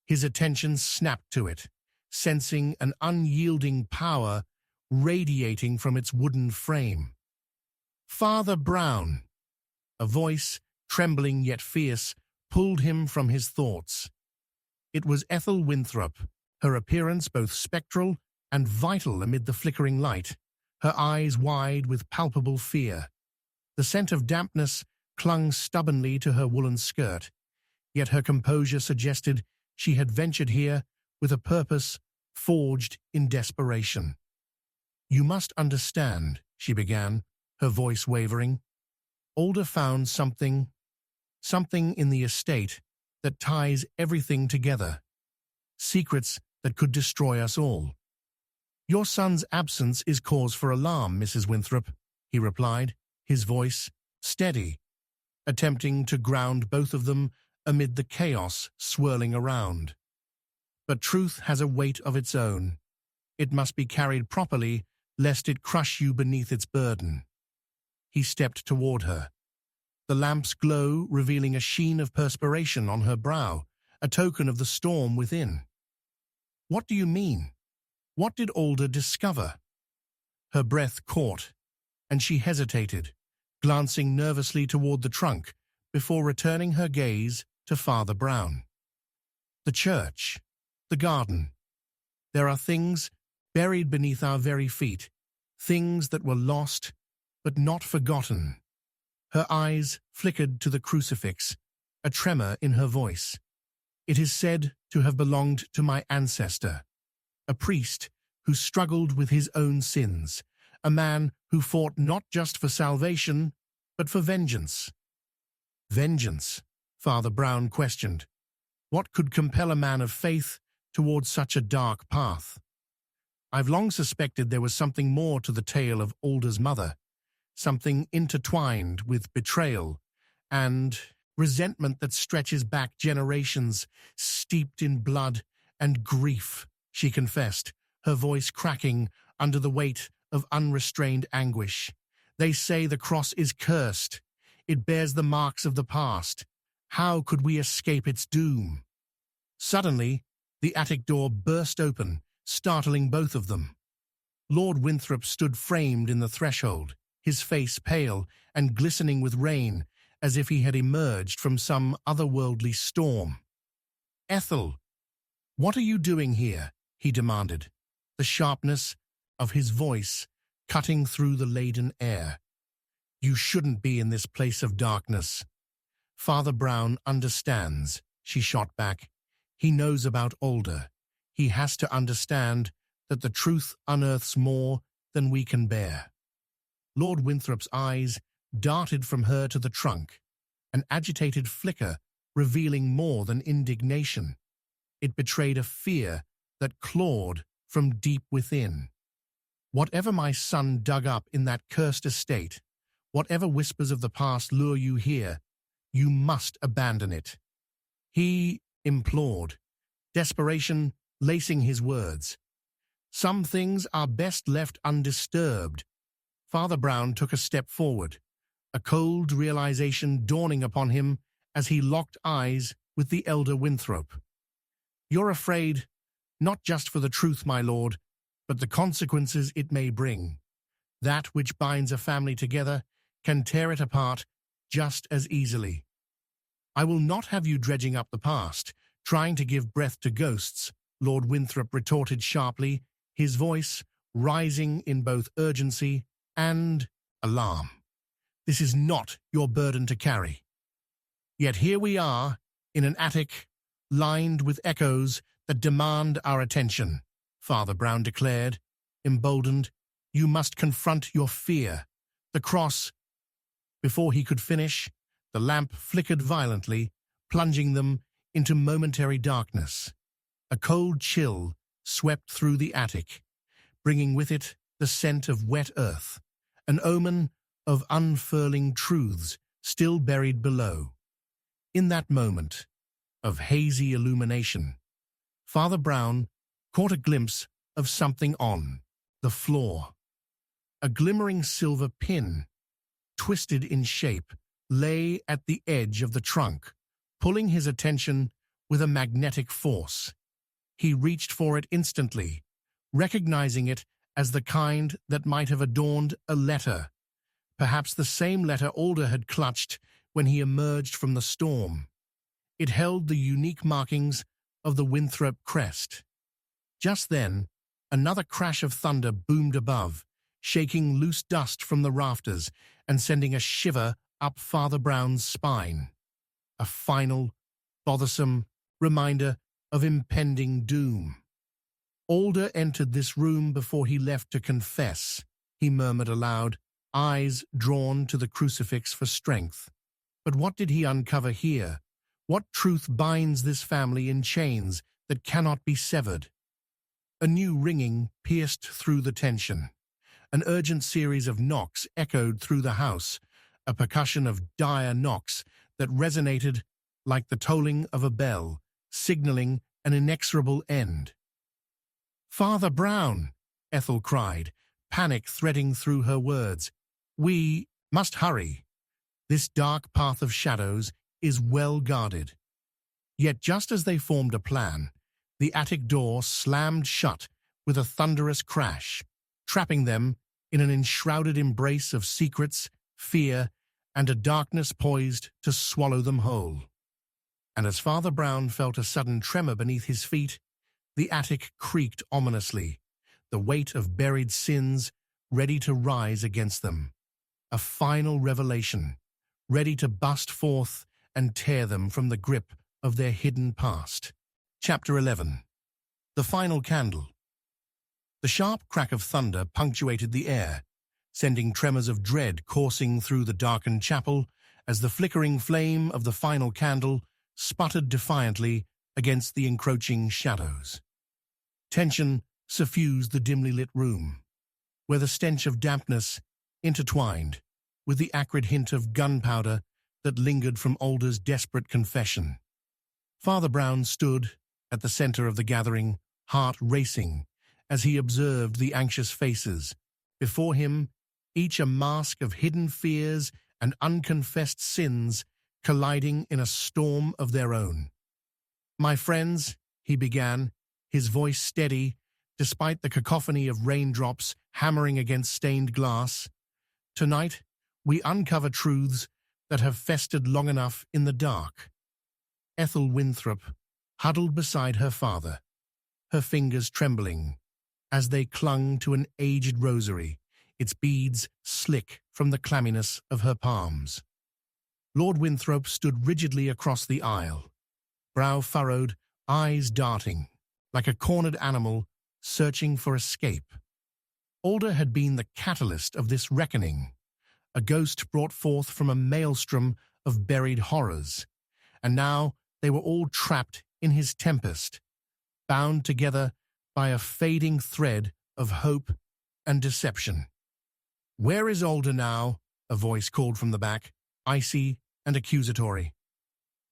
[SPEAKER 1] His attention snapped to it, sensing an unyielding power radiating from its wooden frame. "Father Brown," a voice, trembling yet fierce, pulled him from his thoughts. It was Ethel Winthrop, her appearance both spectral and vital amid the flickering light, her eyes wide with palpable fear. The scent of dampness clung stubbornly to her woolen skirt, yet her composure suggested she had ventured here with a purpose forged in desperation. "You must understand," she began, her voice wavering. "Alder found something in the estate that ties everything together. Secrets that could destroy us all." "Your son's absence is cause for alarm, Mrs. Winthrop," he replied, his voice steady, attempting to ground both of them amid the chaos swirling around. "But truth has a weight of its own. It must be carried properly, lest it crush you beneath its burden." He stepped toward her, the lamp's glow revealing a sheen of perspiration on her brow, a token of the storm within. "What do you mean? What did Alder discover?" Her breath caught, and she hesitated, glancing nervously toward the trunk before returning her gaze to Father Brown. "The church, the garden. There are things buried beneath our very feet, things that were lost but not forgotten." Her eyes flickered to the crucifix, a tremor in her voice. "It is said to have belonged to my ancestor, a priest who struggled with his own sins, a man who fought not just for salvation, but for vengeance." "Vengeance?" Father Brown questioned. "What could compel a man of faith towards such a dark path?" "I've long suspected there was something more to the tale of Alder's mother, something intertwined with betrayal and resentment that stretches back generations, steeped in blood and grief," she confessed, her voice cracking under the weight of unrestrained anguish. "They say the cross is cursed. It bears the marks of the past. How could we escape its doom?" Suddenly, the attic door burst open, startling both of them. Lord Winthrop stood framed in the threshold, his face pale and glistening with rain, as if he had emerged from some otherworldly storm. "Ethel, what are you doing here?" he demanded, the sharpness of his voice cutting through the laden air. "You shouldn't be in this place of darkness." "Father Brown understands," she shot back. He knows about Alder. He has to understand that the truth unearths more than we can bear. Lord Winthrop's eyes darted from her to the trunk, an agitated flicker revealing more than indignation. It betrayed a fear that clawed from deep within. Whatever my son dug up in that cursed estate, whatever whispers of the past lure you here, you must abandon it. He implored, desperation lacing his words. Some things are best left undisturbed. Father Brown took a step forward, a cold realization dawning upon him as he locked eyes with the elder Winthrop. You're afraid, not just for the truth, my lord, but the consequences it may bring. That which binds a family together can tear it apart just as easily. I will not have you dredging up the past, trying to give breath to ghosts, Lord Winthrop retorted sharply, his voice rising in both urgency and alarm. This is not your burden to carry. Yet here we are, in an attic, lined with echoes that demand our attention, Father Brown declared, emboldened. You must confront your fear. The cross. Before he could finish, the lamp flickered violently, plunging them into momentary darkness. A cold chill swept through the attic, bringing with it the scent of wet earth, an omen of unfurling truths still buried below. In that moment of hazy illumination, Father Brown caught a glimpse of something on the floor. A glimmering silver pin, twisted in shape, lay at the edge of the trunk, pulling his attention with a magnetic force. He reached for it instantly, recognizing it as the kind that might have adorned a letter, perhaps the same letter Alder had clutched when he emerged from the storm. It held the unique markings of the Winthrop crest. Just then, another crash of thunder boomed above, shaking loose dust from the rafters and sending a shiver up Father Brown's spine. A final, bothersome reminder of impending doom. Alder entered this room before he left to confess, he murmured aloud, eyes drawn to the crucifix for strength. But what did he uncover here? What truth binds this family in chains that cannot be severed? A new ringing pierced through the tension. An urgent series of knocks echoed through the house, a percussion of dire knocks that resonated like the tolling of a bell, signaling an inexorable end. "Father Brown!" Ethel cried, panic threading through her words. "We must hurry. This dark path of shadows is well guarded." Yet just as they formed a plan, the attic door slammed shut with a thunderous crash, trapping them in an enshrouded embrace of secrets, fear, and a darkness poised to swallow them whole. And as Father Brown felt a sudden tremor beneath his feet, the attic creaked ominously, the weight of buried sins ready to rise against them. A final revelation, ready to bust forth and tear them from the grip of their hidden past. Chapter 11. The Final Candle. The sharp crack of thunder punctuated the air, sending tremors of dread coursing through the darkened chapel as the flickering flame of the final candle sputtered defiantly against the encroaching shadows. Tension suffused the dimly lit room, where the stench of dampness intertwined with the acrid hint of gunpowder that lingered from Alder's desperate confession. Father Brown stood at the center of the gathering, heart racing, as he observed the anxious faces. Before him, each a mask of hidden fears and unconfessed sins colliding in a storm of their own. "My friends," he began, his voice steady, despite the cacophony of raindrops hammering against stained glass, "tonight we uncover truths that have festered long enough in the dark." Ethel Winthrop huddled beside her father, her fingers trembling as they clung to an aged rosary, its beads slick from the clamminess of her palms. Lord Winthrop stood rigidly across the aisle, brow furrowed, eyes darting, like a cornered animal searching for escape. Alder had been the catalyst of this reckoning, a ghost brought forth from a maelstrom of buried horrors, and now they were all trapped in his tempest, bound together by a fading thread of hope and deception. "Where is Alder now?" a voice called from the back, icy and accusatory.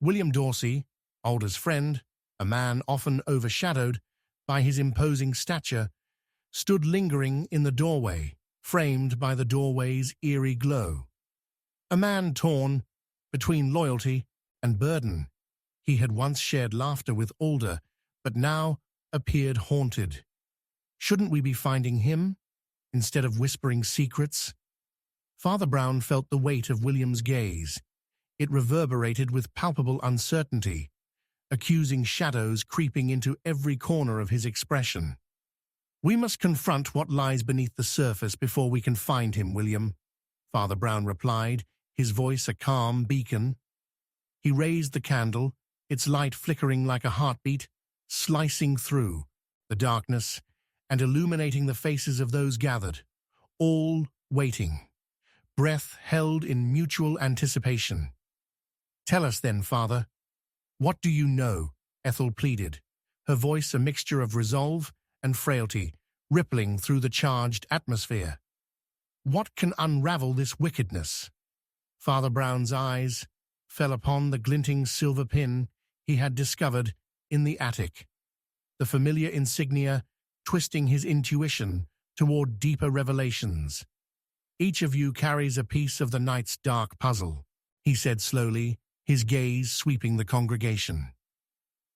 [SPEAKER 1] William Dorsey, Alder's friend, a man often overshadowed by his imposing stature, stood lingering in the doorway, framed by the doorway's eerie glow. A man torn between loyalty and burden. He had once shared laughter with Alder, but now appeared haunted. Shouldn't we be finding him, instead of whispering secrets? Father Brown felt the weight of William's gaze. It reverberated with palpable uncertainty, accusing shadows creeping into every corner of his expression. "We must confront what lies beneath the surface before we can find him, William," Father Brown replied, his voice a calm beacon. He raised the candle, its light flickering like a heartbeat, slicing through the darkness and illuminating the faces of those gathered, all waiting, breath held in mutual anticipation. "Tell us then, Father. What do you know?" Ethel pleaded, her voice a mixture of resolve and frailty, rippling through the charged atmosphere. "What can unravel this wickedness?" Father Brown's eyes fell upon the glinting silver pin he had discovered in the attic, the familiar insignia twisting his intuition toward deeper revelations. "Each of you carries a piece of the night's dark puzzle," he said slowly, his gaze sweeping the congregation.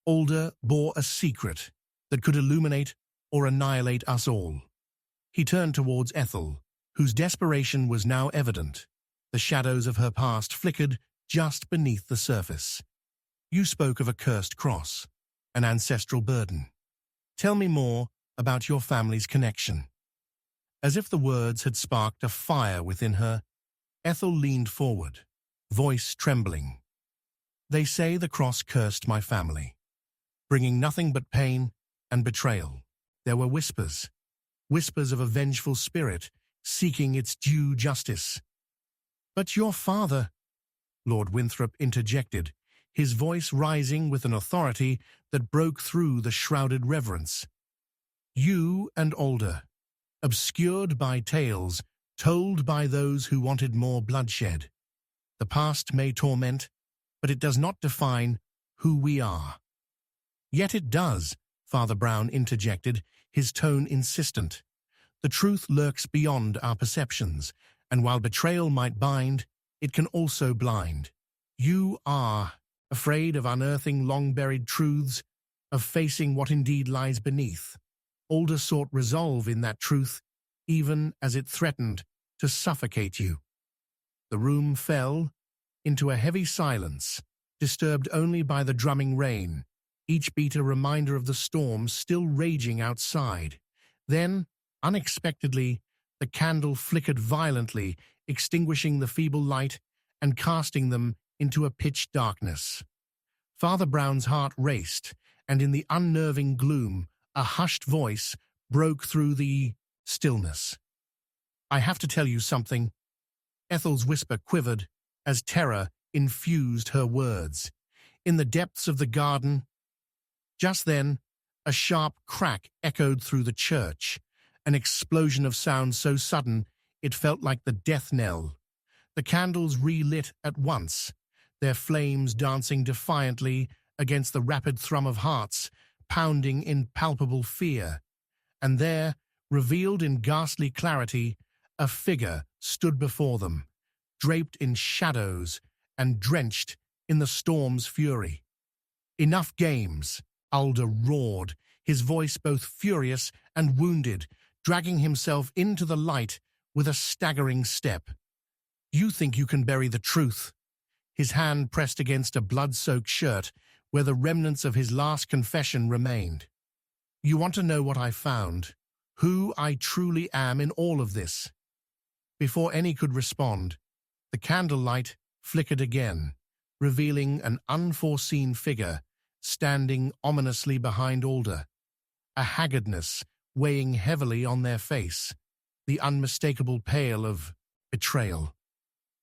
[SPEAKER 1] "Alder bore a secret that could illuminate or annihilate us all." He turned towards Ethel, whose desperation was now evident. The shadows of her past flickered just beneath the surface. "You spoke of a cursed cross, an ancestral burden. Tell me more about your family's connection." As if the words had sparked a fire within her, Ethel leaned forward, voice trembling. "They say the cross cursed my family, bringing nothing but pain and betrayal. There were whispers of a vengeful spirit seeking its due justice." "But your father," Lord Winthrop interjected, his voice rising with an authority that broke through the shrouded reverence. "You and Alder, obscured by tales told by those who wanted more bloodshed. The past may torment, but it does not define who we are." "Yet it does," Father Brown interjected, his tone insistent. "The truth lurks beyond our perceptions, and while betrayal might bind, it can also blind. You are afraid of unearthing long-buried truths, of facing what indeed lies beneath." Alder sought resolve in that truth, even as it threatened to suffocate you. The room fell into a heavy silence, disturbed only by the drumming rain, each beat a reminder of the storm still raging outside. Then, unexpectedly, the candle flickered violently, extinguishing the feeble light and casting them into a pitch darkness. Father Brown's heart raced, and in the unnerving gloom, a hushed voice broke through the stillness. "I have to tell you something." Ethel's whisper quivered as terror infused her words. In the depths of the garden, just then, a sharp crack echoed through the church, an explosion of sound so sudden it felt like the death knell. The candles relit at once, their flames dancing defiantly against the rapid thrum of hearts pounding in palpable fear. And there, revealed in ghastly clarity, a figure stood before them, draped in shadows and drenched in the storm's fury. "Enough games," Alder roared, his voice both furious and wounded, dragging himself into the light with a staggering step. "You think you can bury the truth?" His hand pressed against a blood-soaked shirt where the remnants of his last confession remained. "You want to know what I found, who I truly am in all of this?" Before any could respond, the candlelight flickered again, revealing an unforeseen figure standing ominously behind Alder, a haggardness weighing heavily on their face, the unmistakable pale of betrayal.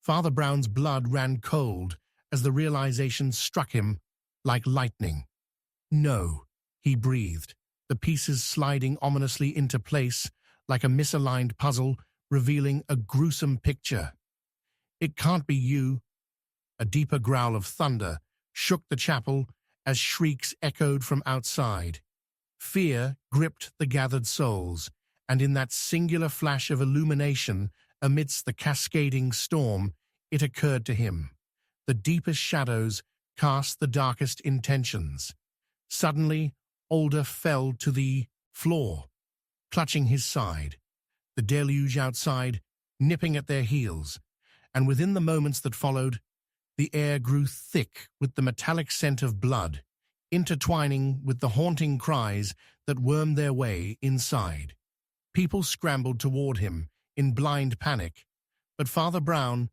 [SPEAKER 1] Father Brown's blood ran cold as the realization struck him like lightning. No, he breathed, the pieces sliding ominously into place like a misaligned puzzle, revealing a gruesome picture. It can't be you. A deeper growl of thunder shook the chapel as shrieks echoed from outside. Fear gripped the gathered souls, and in that singular flash of illumination amidst the cascading storm, it occurred to him. The deepest shadows cast the darkest intentions. Suddenly, Alder fell to the floor, clutching his side, the deluge outside nipping at their heels, and within the moments that followed, the air grew thick with the metallic scent of blood, intertwining with the haunting cries that wormed their way inside. People scrambled toward him in blind panic, but Father Brown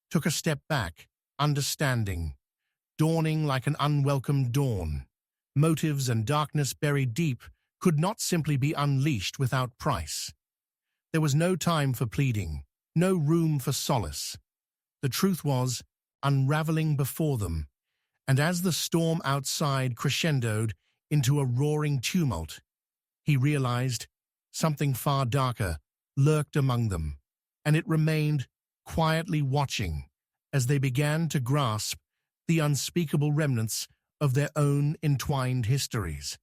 [SPEAKER 1] took a step back, understanding, dawning like an unwelcome dawn. Motives and darkness buried deep could not simply be unleashed without price. There was no time for pleading, no room for solace. The truth was unraveling before them, and as the storm outside crescendoed into a roaring tumult, he realized something far darker lurked among them, and it remained quietly watching as they began to grasp the unspeakable remnants of their own entwined histories.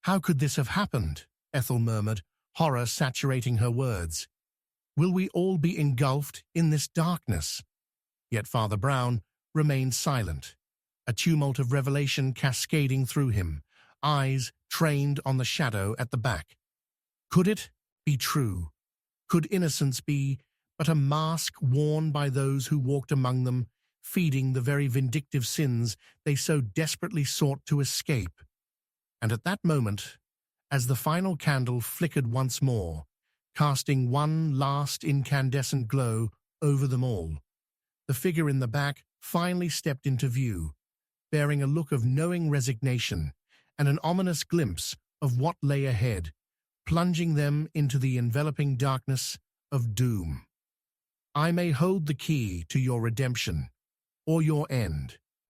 [SPEAKER 1] "How could this have happened?" Ethel murmured, horror saturating her words. "Will we all be engulfed in this darkness?" Yet Father Brown remained silent, a tumult of revelation cascading through him, eyes trained on the shadow at the back. Could it be true? Could innocence be but a mask worn by those who walked among them, feeding the very vindictive sins they so desperately sought to escape? And at that moment, as the final candle flickered once more, casting one last incandescent glow over them all, the figure in the back finally stepped into view, bearing a look of knowing resignation and an ominous glimpse of what lay ahead, plunging them into the enveloping darkness of doom. "I may hold the key to your redemption or your end,"